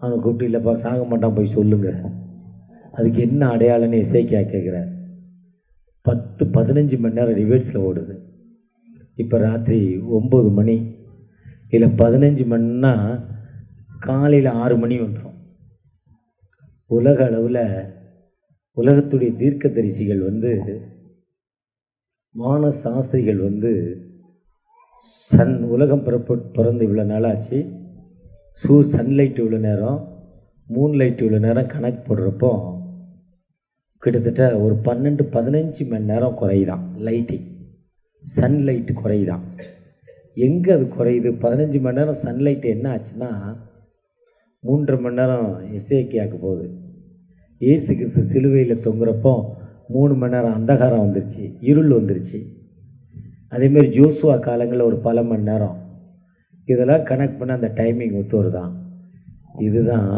அவனை கூப்பிட்டு, இல்லைப்பா சாக மாட்டான், போய் சொல்லுங்க. அதுக்கு என்ன அடையாளம்னு எசேக்கியா கேட்குறார். 10-15 மணி நேரம் ரிவர்ஸில் ஓடுது. இப்போ ராத்திரி 9 மணி, இல்லை 15 மணின்னா காலையில் 6 மணி வந்துடும். உலக அளவில் உலகத்துடைய தீர்க்கதரிசிகள் வான சாஸ்திரிகள் உலகம் பிறந்து இவ்வளோ நாளாச்சு, சன்லைட் இவ்வளோ நேரம், மூன் லைட் இவ்வளோ நேரம் கணக்கு போடுறப்போ கிட்டத்தட்ட ஒரு 12-15 மணி நேரம் குறையுதான் லைட்டிங். சன்லைட்டு குறையுதான். எங்கே அது குறையுது? 15 மணி நேரம் சன்லைட்டு என்ன ஆச்சுன்னா 3.5 மணி நேரம் எசேக்கியாவுக்கு போகுது. இயேசு கிறிஸ்து சிலுவையில் தொங்குறப்போ 3 மணி நேரம் அந்தகாரம் வந்துருச்சு, இருள் வந்துருச்சு. அதேமாரி ஜோசுவா காலங்களில் ஒரு பல மணி நேரம். இதெல்லாம் கனெக்ட் பண்ண அந்த டைமிங் ஒத்து வருதான். இதுதான்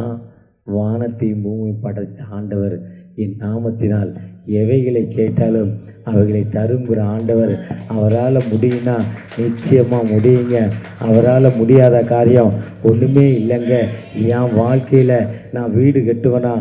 வானத்தையும் பூமி படைத்த ஆண்டவர் என் நாமத்தினால் எவைகளை கேட்டாலும் அவைகளை தருங்கிற ஆண்டவர். அவரால் முடியும்னா நிச்சயமாக முடியுங்க. அவரால் முடியாத காரியம் ஒன்றுமே இல்லைங்க. என் வாழ்க்கையில் நான் வீடு கட்டுவேனா,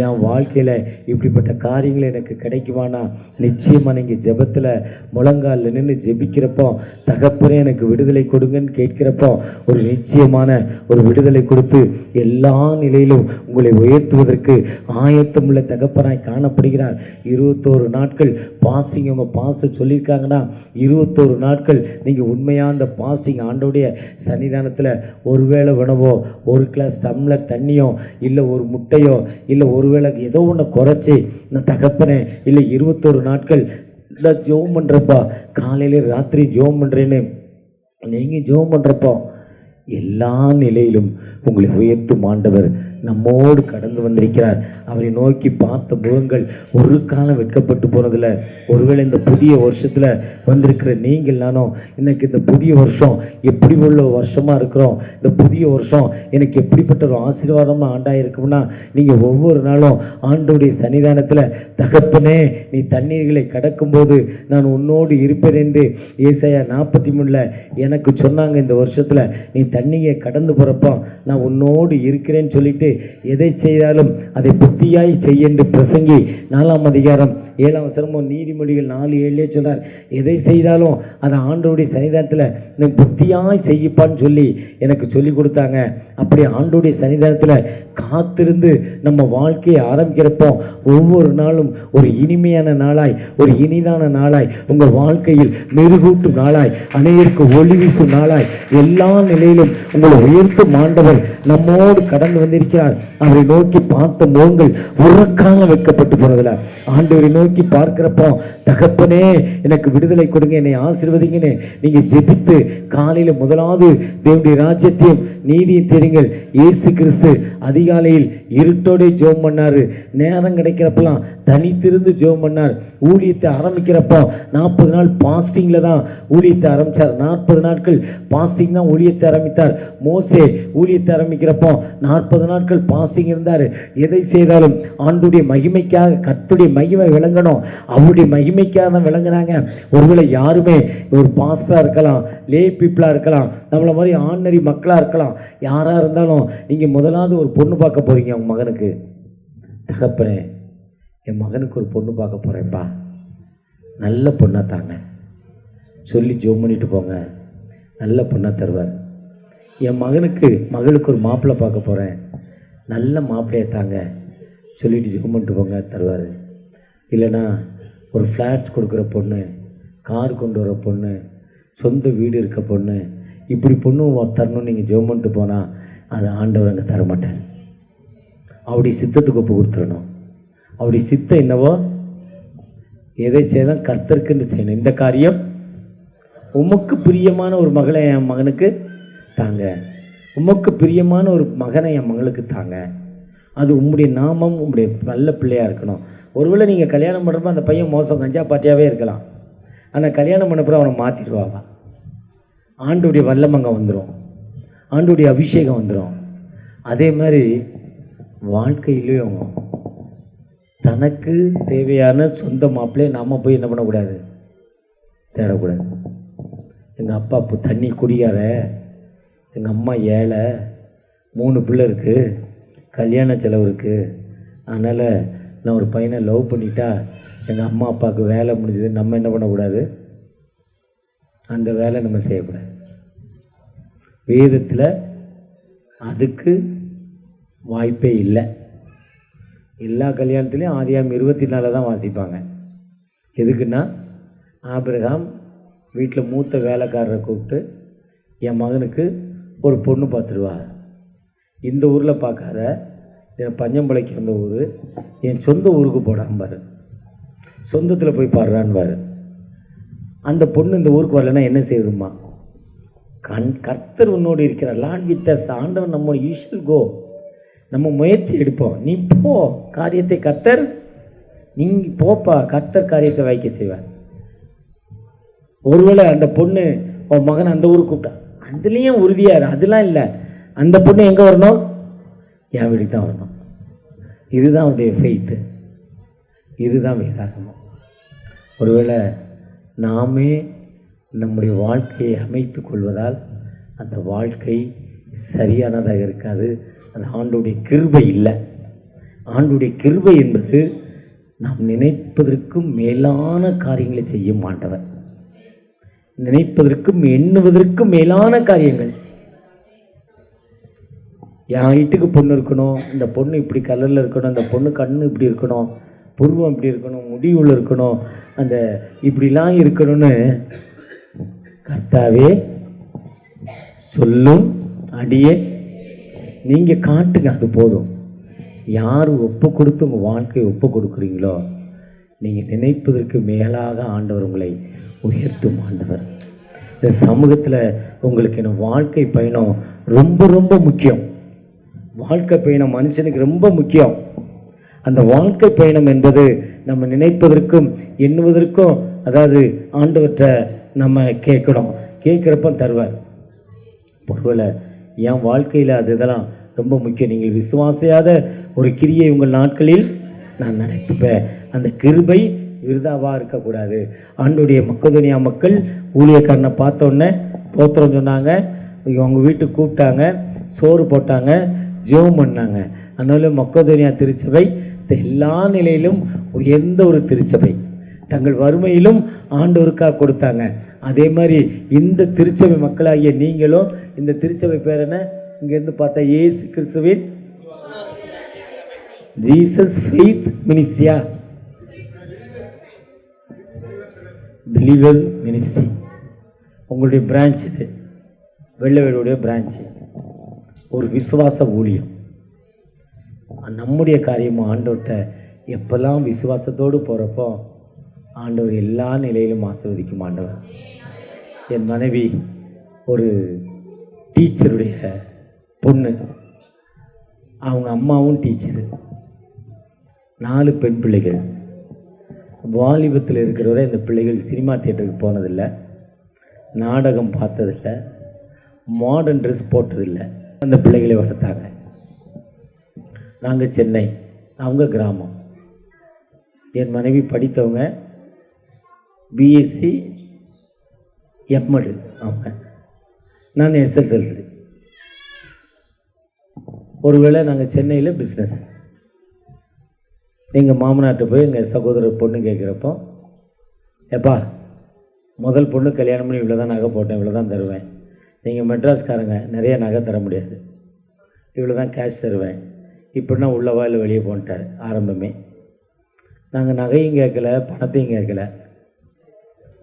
என் வாழ்க்கையில் இப்படிப்பட்ட காரியங்கள் எனக்கு கிடைக்குமானா, நிச்சயமாக நீங்கள் ஜெபத்தில் முழங்காலில் நின்று ஜெபிக்கிறப்போ, தகப்பனே எனக்கு விடுதலை கொடுங்கன்னு கேட்கிறப்போ ஒரு நிச்சயமான ஒரு விடுதலை கொடுத்து எல்லா நிலையிலும் உங்களை உயர்த்துவதற்கு ஆயத்தமுள்ள தகப்பனாய் காணப்படுகிறார். 21 நாட்கள் பாஸ்டிங் அவங்க பாஸ்டர் சொல்லியிருக்காங்கன்னா 21 நாட்கள் நீங்கள் உண்மையாக அந்த பாஸ்டிங் ஆண்டோடைய சன்னிதானத்தில் ஒருவேளை உணவோ, ஒரு கிளாஸ் டம்ளர் தண்ணியோ, இல்லை ஒரு முட்டையோ, இல்லை ஒருவேளை ஏதோ ஒன்று குறைச்சி நான் தகப்பனே, இல்லை 21 நாட்கள் ஜெபம் பண்ணுறப்பா, காலையில் ராத்திரி ஜெபம் பண்ணுறேன்னு நீங்கள் ஜெபம் பண்ணுறப்போ எல்லா நிலையிலும் உங்களை உயர்த்தும் ஆண்டவர் நம்மோடு கடந்து வந்திருக்கிறார். அவரை நோக்கி பார்த்த முகங்கள் ஒரு காலம் வெட்கப்பட்டு போனதில்ல. ஒருவேளை இந்த புதிய வருஷத்தில் வந்திருக்கிற நீங்கள் நானும் இன்னைக்கு இந்த புதிய வருஷம் எப்படி உள்ள வருஷமாக இருக்கிறோம், இந்த புதிய வருஷம் எனக்கு எப்படிப்பட்ட ஒரு ஆசீர்வாதமாக ஆண்டாக இருக்கும்னா, நீங்கள் ஒவ்வொரு நாளும் ஆண்டோடைய சன்னிதானத்தில் தகப்பனே நீ தண்ணீர்களை கடக்கும்போது நான் உன்னோடு இருப்பேன் என்று ஏசாயா 43 எனக்கு சொன்னாங்க. இந்த வருஷத்தில் நீ தண்ணியை கடந்து போகிறப்போ நான் உன்னோடு இருக்கிறேன்னு சொல்லிட்டு எதை செய்தாலும் அதை புத்தியாய் செய்ய என்று பிரசங்கி 4ஆம் அதிகாரம் 7ஆம் வசனம் நீதிமொழிகள் 4:7 சொல்றார். எதை செய்தாலும் அதை ஆண்டோடைய சன்னிதானத்தில் புத்தியாய் செய்யப்பான்னு சொல்லி எனக்கு சொல்லி கொடுத்தாங்க. அப்படி ஆண்டோடைய சன்னிதானத்தில் காத்திருந்து நம்ம வாழ்க்கையை ஆரம்பிக்கிறப்போ ஒவ்வொரு நாளும் ஒரு இனிமையான நாளாய், ஒரு இனிதான நாளாய், உங்கள் வாழ்க்கையில் மெருகூட்டும் நாளாய், அனைவருக்கு ஒளி வீசும் நாளாய், எல்லா நிலையிலும் உங்களை உயர்த்தும் ஆண்டவர் நம்மோடு கடந்து வந்திருக்கிறார். அவரை நோக்கி பார்த்த முகங்கள் உறக்காலம் வைக்கப்பட்டு போனதில்லை. ஆண்டவரை நோக்கி பார்க்கிறப்போ தகப்பனே எனக்கு விடுதலை கொடுங்க, என்னை ஆசீர்வதிங்கன்னு நீங்கள் ஜெபித்து காலையில் முதலாவது தேவனுடைய ராஜ்யத்தையும் நீதியை தேடுங்கள். இயேசு கிறிஸ்து அதிகாலையில் இருட்டோட ஜெபம் பண்ணாரு. நேரம் கிடைக்கிறப்பெல்லாம் தனித்திருந்து ஜெபம் பண்ணார். ஊழியத்தை ஆரம்பிக்கிறப்போ 40 நாள் பாஸ்டிங்கில் தான் ஊழியத்தை ஆரம்பித்தார். 40 நாட்கள் பாஸ்டிங் தான் ஊழியத்தை ஆரம்பித்தார். மோசே ஊழியத்தை ஆரம்பிக்கிறப்போ 40 நாட்கள் பாஸ்டிங் இருந்தார். எதை செய்தாலும் ஆண்டுடைய மகிமைக்காக, கர்த்தருடைய மகிமை விளங்கணும், அவருடைய மகிமைக்காக தான் விளங்குனாங்க. ஒருவேளை யாருமே ஒரு பாஸ்டராக இருக்கலாம், லே பீப்புளாக இருக்கலாம், நம்மளை மாதிரி ஆர்டினரி மக்களாக இருக்கலாம், யாராக இருந்தாலும் நீங்கள் முதலாவது ஒரு பொண்ணு பார்க்க போகிறீங்க உங்கள் மகனுக்கு. தகப்பனே என் மகனுக்கு ஒரு பொண்ணு பார்க்க போகிறேன்ப்பா, நல்ல பொண்ணாக தாங்க சொல்லி ஜெபம் பண்ணிட்டு போங்க, நல்ல பொண்ணாக தருவார். என் மகளுக்கு ஒரு மாப்பிள்ளை பார்க்க போகிறேன், நல்ல மாப்பிள்ளையை தாங்க, சொல்லிவிட்டு ஜெபம் பண்ணிட்டு போங்க தருவார். இல்லைன்னா ஒரு ஃப்ளாட்ஸ் கொடுக்குற பொண்ணு, கார் கொண்டு வர பொண்ணு, சொந்த வீடு இருக்க பொண்ணு, இப்படி பொண்ணு தரணும்னு நீங்கள் ஜெபம் பண்ணிட்டு போனால் அது ஆண்டவர் அங்கே தரமாட்டார். அப்படி சித்தத்துக்கு ஒப்பு கொடுத்துடணும். அப்படி சித்தம் என்னவோ எதை செய்யலாம் கர்த்தருக்குன்னு செய்யணும். இந்த காரியம் உமக்கு பிரியமான ஒரு மகளை என் மகனுக்கு தாங்க, உமக்கு பிரியமான ஒரு மகனை என் மகளுக்கு தாங்க. அது உம்முடைய நாமம், உம்முடைய நல்ல பிள்ளையாக இருக்கணும். ஒருவேளை நீங்கள் கல்யாணம் பண்ணுறப்ப அந்த பையன் மோசம் கஞ்சா பாட்டியாகவே இருக்கலாம். ஆனால் கல்யாணம் பண்ணப்போ அவனை மாற்றிடுவாங்க. ஆண்டுடைய வல்லமங்க வந்துடும், ஆண்டுடைய அபிஷேகம் வந்துடும். அதே மாதிரி வாழ்க்கையிலையும் தனக்கு தேவையான சொந்த மாப்பிள்ளையை நாம் போய் என்ன பண்ணக்கூடாது, தேடக்கூடாது. எங்கள் அப்பா இப்போ தண்ணி குடியார, எங்கள் அம்மா ஏழை, 3 பிள்ளை இருக்குது, கல்யாண செலவு இருக்குது, அதனால் நான் ஒரு பையனை லவ் பண்ணிட்டா எங்கள் அம்மா அப்பாவுக்கு வேலை முடிஞ்சது, நம்ம என்ன பண்ணக்கூடாது, அந்த வேலை நம்ம செய்யக்கூடாது. வேதத்தில் அதுக்கு வாய்ப்பே இல்லை. எல்லா கல்யாணத்துலேயும் ஆதியாகமம் 24 தான் வாசிப்பாங்க. எதுக்குன்னா ஆபிரகாம் வீட்டில் மூத்த வேலைக்காரரை கூப்பிட்டு என் மகனுக்கு ஒரு பொண்ணு பார்த்துருவா, இந்த ஊரில் பார்க்காத, என் பஞ்சம்பளைக்கு வந்த ஊர், என் சொந்த ஊருக்கு போடாம்பார், சொந்தத்தில் போய் பாடுறான்பார். அந்த பொண்ணு இந்த ஊருக்கு வரலன்னா என்ன செய்யுதுமா, கர்த்தர் உன்னோடு இருக்கிறார், லார்ட் வித் அஸ், ஆண்டவன் நம்ம யூஷுவல் கோ, நம்ம முயற்சி எடுப்போம், நீ போ, காரியத்தை கர்த்தர், நீங்கள் போப்பா, கர்த்தர் காரியத்தை வைக்க செய்வார். ஒருவேளை அந்த பொண்ணு உன் மகன் அந்த ஊருக்கு கூப்பிட்டா, அதுலேயும் உறுதியாரு, அதெல்லாம் இல்லை, அந்த பொண்ணு எங்கே வரணும், என் வீட்டுக்கு தான் வரணும். இதுதான் அவருடைய ஃபெய்த்து, இதுதான் வேதாகமம். ஒருவேளை நாமே நம்முடைய வாழ்க்கையை அமைத்து கொள்வதால் அந்த வாழ்க்கை சரியானதாக இருக்காது. அது ஆண்டோடைய கிருபை இல்லை. ஆண்டோடைய கிருபை என்பது நாம் நினைப்பதற்கும் மேலான காரியங்களை செய்யும் ஆண்டவர், நினைப்பதற்கும் எண்ணுவதற்கும் மேலான காரியங்கள். என் வீட்டுக்கு பொண்ணு இருக்கணும், இந்த பொண்ணு இப்படி கலரில் இருக்கணும், அந்த பொண்ணு கண்ணு இப்படி இருக்கணும், புருவம் இப்படி இருக்கணும், முடிவுள்ள இருக்கணும், அந்த இப்படிலாம் இருக்கணும்னு கர்த்தாவே சொல்லும் அடியே நீங்கள் காட்டுங்க, அது போதும். யார் ஒப்பு கொடுத்து உங்கள் வாழ்க்கையை ஒப்பு கொடுக்குறீங்களோ நீங்கள் நினைப்பதற்கு மேலாக ஆண்டவர் உங்களை உயர்த்தும் ஆண்டவர். இந்த சமூகத்தில் உங்களுக்கு என்ன வாழ்க்கை பயணம் ரொம்ப ரொம்ப முக்கியம். வாழ்க்கை பயணம் மனுஷனுக்கு ரொம்ப முக்கியம். அந்த வாழ்க்கை பயணம் என்பது நம்ம நினைப்பதற்கும் எண்ணுவதற்கும், அதாவது ஆண்டவற்றை நம்ம கேட்கணும், கேட்குறப்ப தருவார். ஒருவேளை என் வாழ்க்கையில் அது இதெல்லாம் ரொம்ப முக்கியம். நீங்கள் விசுவாசியாத ஒரு கிரியை உங்கள் நாட்களில் நான் நடப்பேன். அந்த கிருபை விருதாவாக இருக்கக்கூடாது. ஆண்டுடைய மக்கதோனியா மக்கள் ஊழியக்காரனை பார்த்தோன்னே தோத்திரம் சொன்னாங்க, அவங்க வீட்டுக்கு கூப்பிட்டாங்க, சோறு போட்டாங்க, ஜெபம் பண்ணாங்க. அதனால மக்கதோனியா திருச்சபை எல்லா நிலையிலும் உயர்ந்த ஒரு திருச்சபை, தங்கள் வறுமையிலும் ஆண்டவருக்காக கொடுத்தாங்க. அதே மாதிரி இந்த திருச்சபை மக்களாகிய நீங்களும், இந்த திருச்சபை பேர் என்ன, இங்கேருந்து பார்த்தா இயேசு கிறிஸ்துவின் ஜீசஸ் ஃபெய்த் மினிஸ்ட்ரியா, பிலீவர் மினிஸ்ட்ரி, உங்களுடைய பிரான்ச் இது, வெள்ளவேடுடைய பிரான்ச்சு, ஒரு விசுவாச ஊழியம். நம்முடைய காரியமும் ஆண்டவர்கிட்ட எப்பெல்லாம் விசுவாசத்தோடு போகிறப்போ ஆண்டவர் எல்லா நிலையிலும் ஆசீர்வதிக்கும் ஆண்டவர். என் மனைவி ஒரு டீச்சருடைய பொண்ணு, அவங்க அம்மாவும் டீச்சரு, 4 பெண் பிள்ளைகள். வாலிபத்தில் இருக்கிறவரை இந்த பிள்ளைகள் சினிமா தியேட்டருக்கு போனதில்லை, நாடகம் பார்த்ததில்லை, மாடர்ன் ட்ரெஸ் போட்டதில்லை. அந்த பிள்ளைகளை வளர்த்தாங்க. நாங்கள் சென்னை, அவங்க கிராமம். என் மனைவி படித்தவங்க பிஎஸ்சி எம்எடு, அவங்க, நான் எஸ்எஸ்எல்சி. ஒருவேளை நாங்கள் சென்னையில் பிஸ்னஸ். எங்கள் மாமனார்ட்ட போய் எங்கள் சகோதரர் பொண்ணு கேட்குறப்போ, எப்பா முதல் பொண்ணு கல்யாணம் பண்ணி இவ்வளோ தான் நகை போட்டேன், இவ்வளோ தான் தருவேன். நீங்கள் மெட்ராஸ்காரங்க, நிறைய நகை தர முடியாது, இவ்வளோ தான் கேஷ் தருவேன். இப்படின்னா உள்ளவா இல்லை வெளியே போன்ட்டார் ஆரம்பமே. நாங்கள் நகையும் கேட்கல, பணத்தையும் கேட்கல.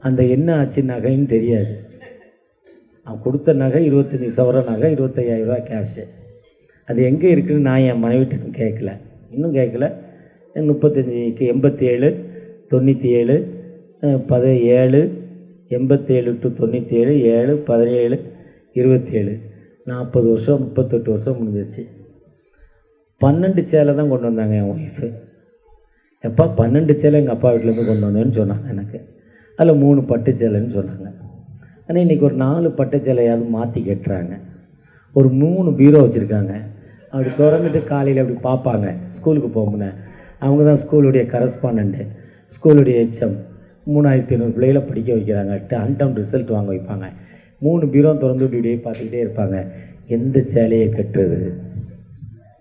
அந்த என்ன ஆச்சு நகைன்னு தெரியாது. அவன் கொடுத்த நகை 25 சவரம் நகை, 25,000 ரூபா கேஷு. அது எங்கே இருக்குதுன்னு நான் என் மனைவிட்டு கேட்கல, இன்னும் கேட்கல. 35 87 97 17 87 டு 97 7 17 27 40 வருஷம் 38 வருஷம் முடிஞ்சிச்சு. 12 சேலை தான் கொண்டு வந்தாங்க என் ஒய்ஃபு. எப்போ 12 சேலை எங்கள் அப்பா வீட்டிலேருந்து கொண்டு வந்தேன்னு சொன்னாங்க எனக்கு. அதில் 3 பட்டு சேலைன்னு சொன்னாங்க. ஆனால் இன்றைக்கி ஒரு 4 பட்டு சேலையாவது மாற்றி கட்டுறாங்க. ஒரு 3 பீரோ வச்சுருக்காங்க. அப்படி திறந்துட்டு காலையில் அப்படி பார்ப்பாங்க. ஸ்கூலுக்கு போகும்போது அவங்க தான் ஸ்கூலுடைய கரஸ்பாண்டண்ட்டு, ஸ்கூலுடைய HM. 3500 பிள்ளைகளை படிக்க வைக்கிறாங்க. அன்டம் ரிசல்ட் வாங்க வைப்பாங்க. 3 பீரோ திறந்து இப்படியே பார்த்துக்கிட்டே இருப்பாங்க. எந்த சேலையை கட்டுறது,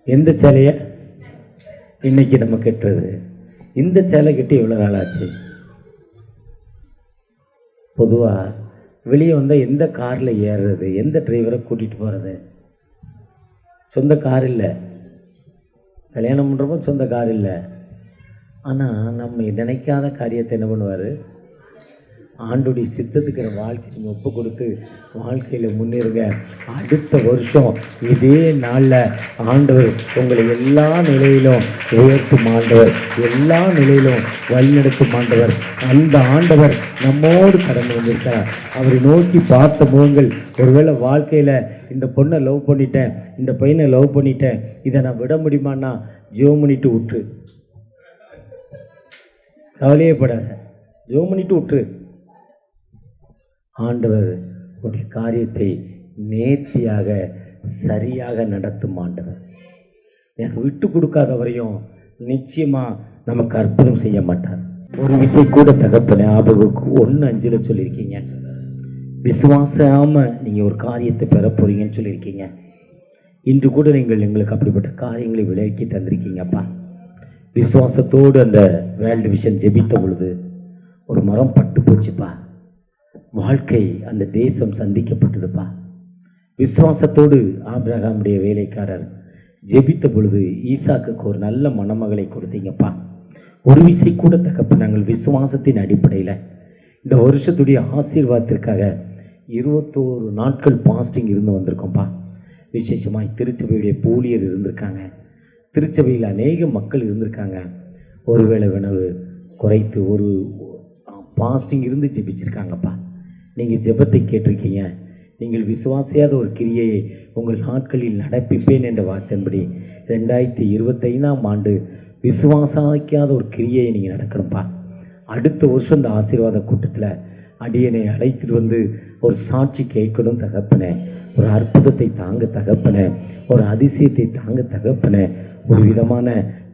எந்த சேலையை இன்றைக்கி நம்ம கட்டுறது? இந்த சேலை கட்டி எவ்வளோ நாள் ஆச்சு? பொதுவாக வெளியே வந்தால் எந்த காரில் ஏறுறது, எந்த டிரைவரை கூட்டிகிட்டு போகிறது? சொந்த கார் இல்லை, கல்யாணம் பண்ணுறப்போ சொந்த கார் இல்லை. ஆனால் நம்ம நினைக்காத காரியத்தை என்ன பண்ணுவார்? ஆண்டுடைய சித்தத்துக்கு வாழ்க்கை நீங்கள் ஒப்பு கொடுத்து வாழ்க்கையில் முன்னேறுங்க. அடுத்த வருஷம் இதே நாளில் ஆண்டவர் உங்களை எல்லா நிலையிலும் உயர்த்தும் ஆண்டவர், எல்லா நிலையிலும் வழிநடத்தும் ஆண்டவர். அந்த ஆண்டவர் நம்மோடு கடந்து வந்திருக்கிறார். அவரை நோக்கி பார்த்த முகங்கள். ஒருவேளை வாழ்க்கையில் இந்த பொண்ணை லவ் பண்ணிட்டேன், இந்த பையனை லவ் பண்ணிட்டேன், இதை நான் விட முடியுமான்னா ஜெபம் பண்ணிட்டு விட்டுரு, கவலையே படாத, ஜெபம் பண்ணிட்டு விட்டுரு. ஆண்டவர் உடைய காரியத்தை நேர்த்தியாக சரியாக நடத்தும் ஆண்டவர். எனக்கு விட்டு கொடுக்காத வரையும் நிச்சயமாக நமக்கு அற்புதம் செய்ய மாட்டார். ஒரு விசை கூட தகப்பனே ஆபகுக்கு 1:5 சொல்லியிருக்கீங்க. விசுவாசாமல் நீங்கள் ஒரு காரியத்தை பெற போகிறீங்கன்னு சொல்லியிருக்கீங்க. இன்று கூட நீங்கள் எங்களுக்கு அப்படிப்பட்ட காரியங்களை விலக்கி தந்திருக்கீங்கப்பா. விசுவாசத்தோடு அந்த வேர்ல்டு விஷன் ஜெபித்த பொழுது ஒரு மரம் பட்டு போச்சுப்பா. வாழ்க்கை அந்த தேசம் சந்திக்கப்பட்டதுப்பா. விசுவாசத்தோடு ஆபிரகாமுடைய வேலைக்காரர் ஜெபித்த பொழுது ஈசாக்குக்கு ஒரு நல்ல மணமகளை கொடுத்தீங்கப்பா. ஒரு விசை கூட தகப்ப நாங்கள் விசுவாசத்தின் அடிப்படையில் இந்த வருஷத்துடைய ஆசீர்வாதத்திற்காக 21 நாட்கள் பாஸ்டிங் இருந்து வந்திருக்கோம்ப்பா. விசேஷமாய் திருச்சபையுடைய ஊழியர் இருந்திருக்காங்க, திருச்சபையில் அநேக மக்கள் இருந்திருக்காங்க. ஒருவேளை உணவு குறைத்து ஒரு பாஸ்டிங் இருந்து ஜெபிச்சிருக்காங்கப்பா. நீங்கள் ஜெபத்தை கேட்டிருக்கீங்க. நீங்கள் விசுவாசியாத ஒரு கிரியையை உங்கள் நாட்களில் நடப்பிப்பேன் என்ற வார்த்தையின்படி 2025ஆம் ஆண்டு விசுவாசிக்காத ஒரு கிரியையை நீங்கள் நடக்கணும்ப்பா. அடுத்த வருஷம் இந்த ஆசீர்வாத கூட்டத்தில் அடியனை அழைத்துட்டு வந்து ஒரு சாட்சி கேட்கணும் தகப்பனே. ஒரு அற்புதத்தை தாங்க தகப்பனே, ஒரு அதிசயத்தை தாங்க தகப்பனே. ஒரு விதமான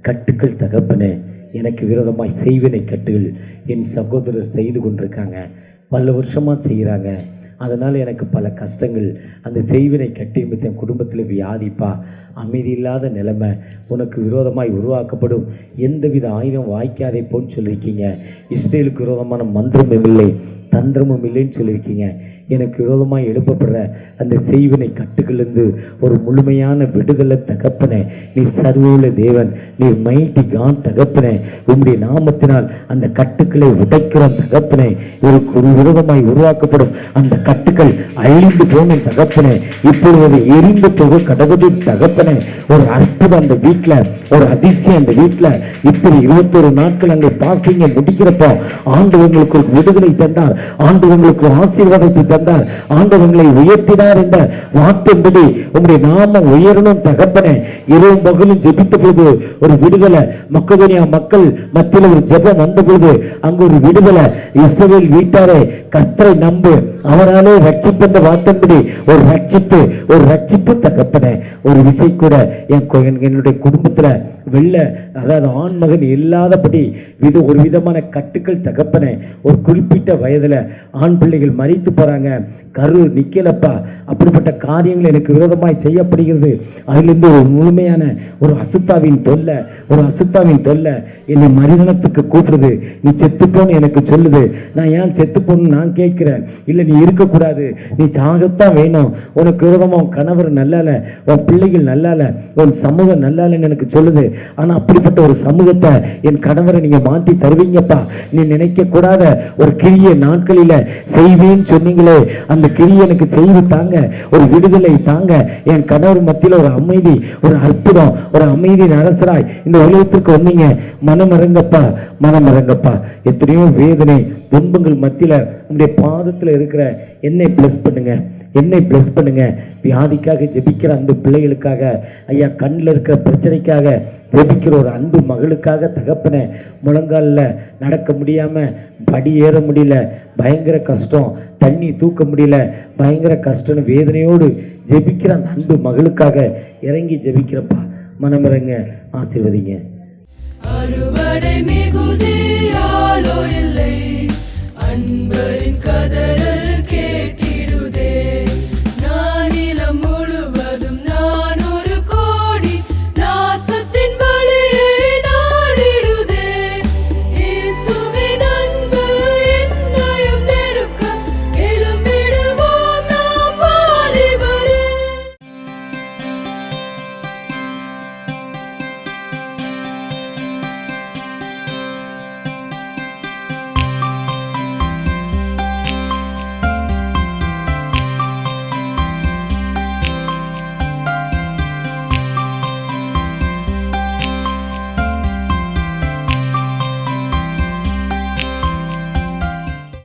கட்டுக்கள் தகப்பனே, எனக்கு விரோதமாய் செய்வினை கட்டுகள் என் சகோதரர் செய்து கொண்டிருக்காங்க, பல வருஷமாக செய்கிறாங்க. அதனால் எனக்கு பல கஷ்டங்கள். அந்த செய்வினை கட்டி என் குடும்பத்தில் வியாதிப்பா, அமைதி இல்லாத நிலைமை, உனக்கு விரோதமாய் உருவாக்கப்படும் எந்தவித ஆயுதம் வாய்க்காதே போன்னு சொல்லியிருக்கீங்க. இஸ்ரேலுக்கு விரோதமான மந்திரமும் இல்லை, தந்திரமும் இல்லைன்னு சொல்லியிருக்கீங்க. எனக்கு விரோதமாக எழுப்பப்படுற அந்த செய்வினை கட்டுகளிலிருந்து ஒரு முழுமையான விடுதலை தகப்பனே. நீ சர்வவுள்ள தேவன், நீ மைட்டி காட் தகப்பனே. உம்முடைய நாமத்தினால் அந்த கட்டுக்களை உடைக்கிறோம் தகப்பனே. இவருக்கு ஒரு விரோதமாய் உருவாக்கப்படும் அந்த கட்டுக்கள் அழிந்து போன தகப்பனே. இப்பொழுது எரிந்து போக கடவுள் தகப்பனே. ஒரு அற்புதம் அந்த வீட்டில், ஒரு அதிசயம் அந்த வீட்டில். இப்படி 21 நாட்கள் அங்கே பாஸ்டிங்கை முடிக்கிறப்போ ஆண்டவங்களுக்கு ஒரு விடுதலை தந்தார், ஆண்டவங்களுக்கு ஆசீர்வாதத்தை தந்தார், ஆண்டவங்களை உயர்த்தினார் என்ற வார்த்தையின்படி உங்களுடைய நாமம் உயரணும் தகப்பனே. இரவும் பகலும் ஜெபித்த பொழுது ஒரு விடுதலை. மக்கதோனியா மக்கள் மத்தியில் ஒரு ஜெபம் வந்த பொழுது அங்கு ஒரு விடுதலை. இஸ்ரவேல் வீட்டாரே கர்த்தரை நம்பு, அவராலே ரட்சிப்பு என்ற வார்த்தையின்படி ஒரு ரட்சிப்பு தகப்பனே. ஒரு விசை கூட என்னுடைய குடும்பத்தில் வெள்ள, அதாவது ஆண் மகன் இல்லாதபடி ஒரு விதமான கட்டுக்கள் தகப்பனே. ஒரு குறிப்பிட்ட வயதில் ஆண் பிள்ளைகள் மரித்து போகிறாங்க, கரு நிக்கலப்பா. அப்படிப்பட்ட காரியங்கள் எனக்கு விரோதமாய் செய்யப்படுகிறது. அதிலிருந்து ஒரு முழுமையான ஒரு அசுத்தாவின் தொல்லை என்னை மரிதனத்துக்கு கூட்டுறது. நீ செத்துப்போன்னு எனக்கு சொல்லுது. நான் ஏன் செத்துப்போன்னு நான் கேட்கிறேன். இல்லை, நீ நீ இருக்கக்கூடாது, நீ சாகத்தான் வேணும், உனக்கு விரோதமாக உன் கணவர் நல்லா இல்லை, உன் பிள்ளைகள் நல்லா இல்லை, உன் சமூகம் நல்லா இல்லைன்னு எனக்கு சொல்லுது. ஆனால் அப்படிப்பட்ட ஒரு சமூகத்தை என் கணவரை நீங்கள் மாற்றி தருவீங்கப்பா. நீ நினைக்கக்கூடாத ஒரு கிரியை நாட்களில் செய்வேன்னு சொன்னீங்களே, அந்த கிரியை எனக்கு செய்து தாங்க, ஒரு விடுதலை தாங்க. என் கணவர் மத்தியில் ஒரு அமைதி, ஒரு அற்புதம், ஒரு அமைதி அரசராய் இந்த உலகத்திற்கு வந்தீங்க. மனமிறங்கப்பா, மனமிறங்கப்பா. எத்தனையோ வேதனை துன்பங்கள் மத்தியில் உங்களுடைய பாதத்தில் இருக்கிற என்னை பிளஸ் பண்ணுங்க, என்னை பிளஸ் பண்ணுங்க. வியாதிக்காக ஜெபிக்கிற அந்த பிள்ளைகளுக்காக, ஐயா கண்ணில் இருக்கிற பிரச்சனைக்காக ஜெபிக்கிற ஒரு அன்பு மகளுக்காக தகப்பனை, முழங்காலில் நடக்க முடியாமல் படி ஏற முடியல, பயங்கர கஷ்டம், தண்ணி தூக்க முடியல, பயங்கர கஷ்டம்னு வேதனையோடு ஜெபிக்கிற அந்த அன்பு மகளுக்காக இறங்கி ஜெபிக்கிறப்பா. மனமிறங்க, ஆசீர்வதிங்க.
அறுவடை மிகுதியாலோ இல்லை, அன்பரின் கதறல்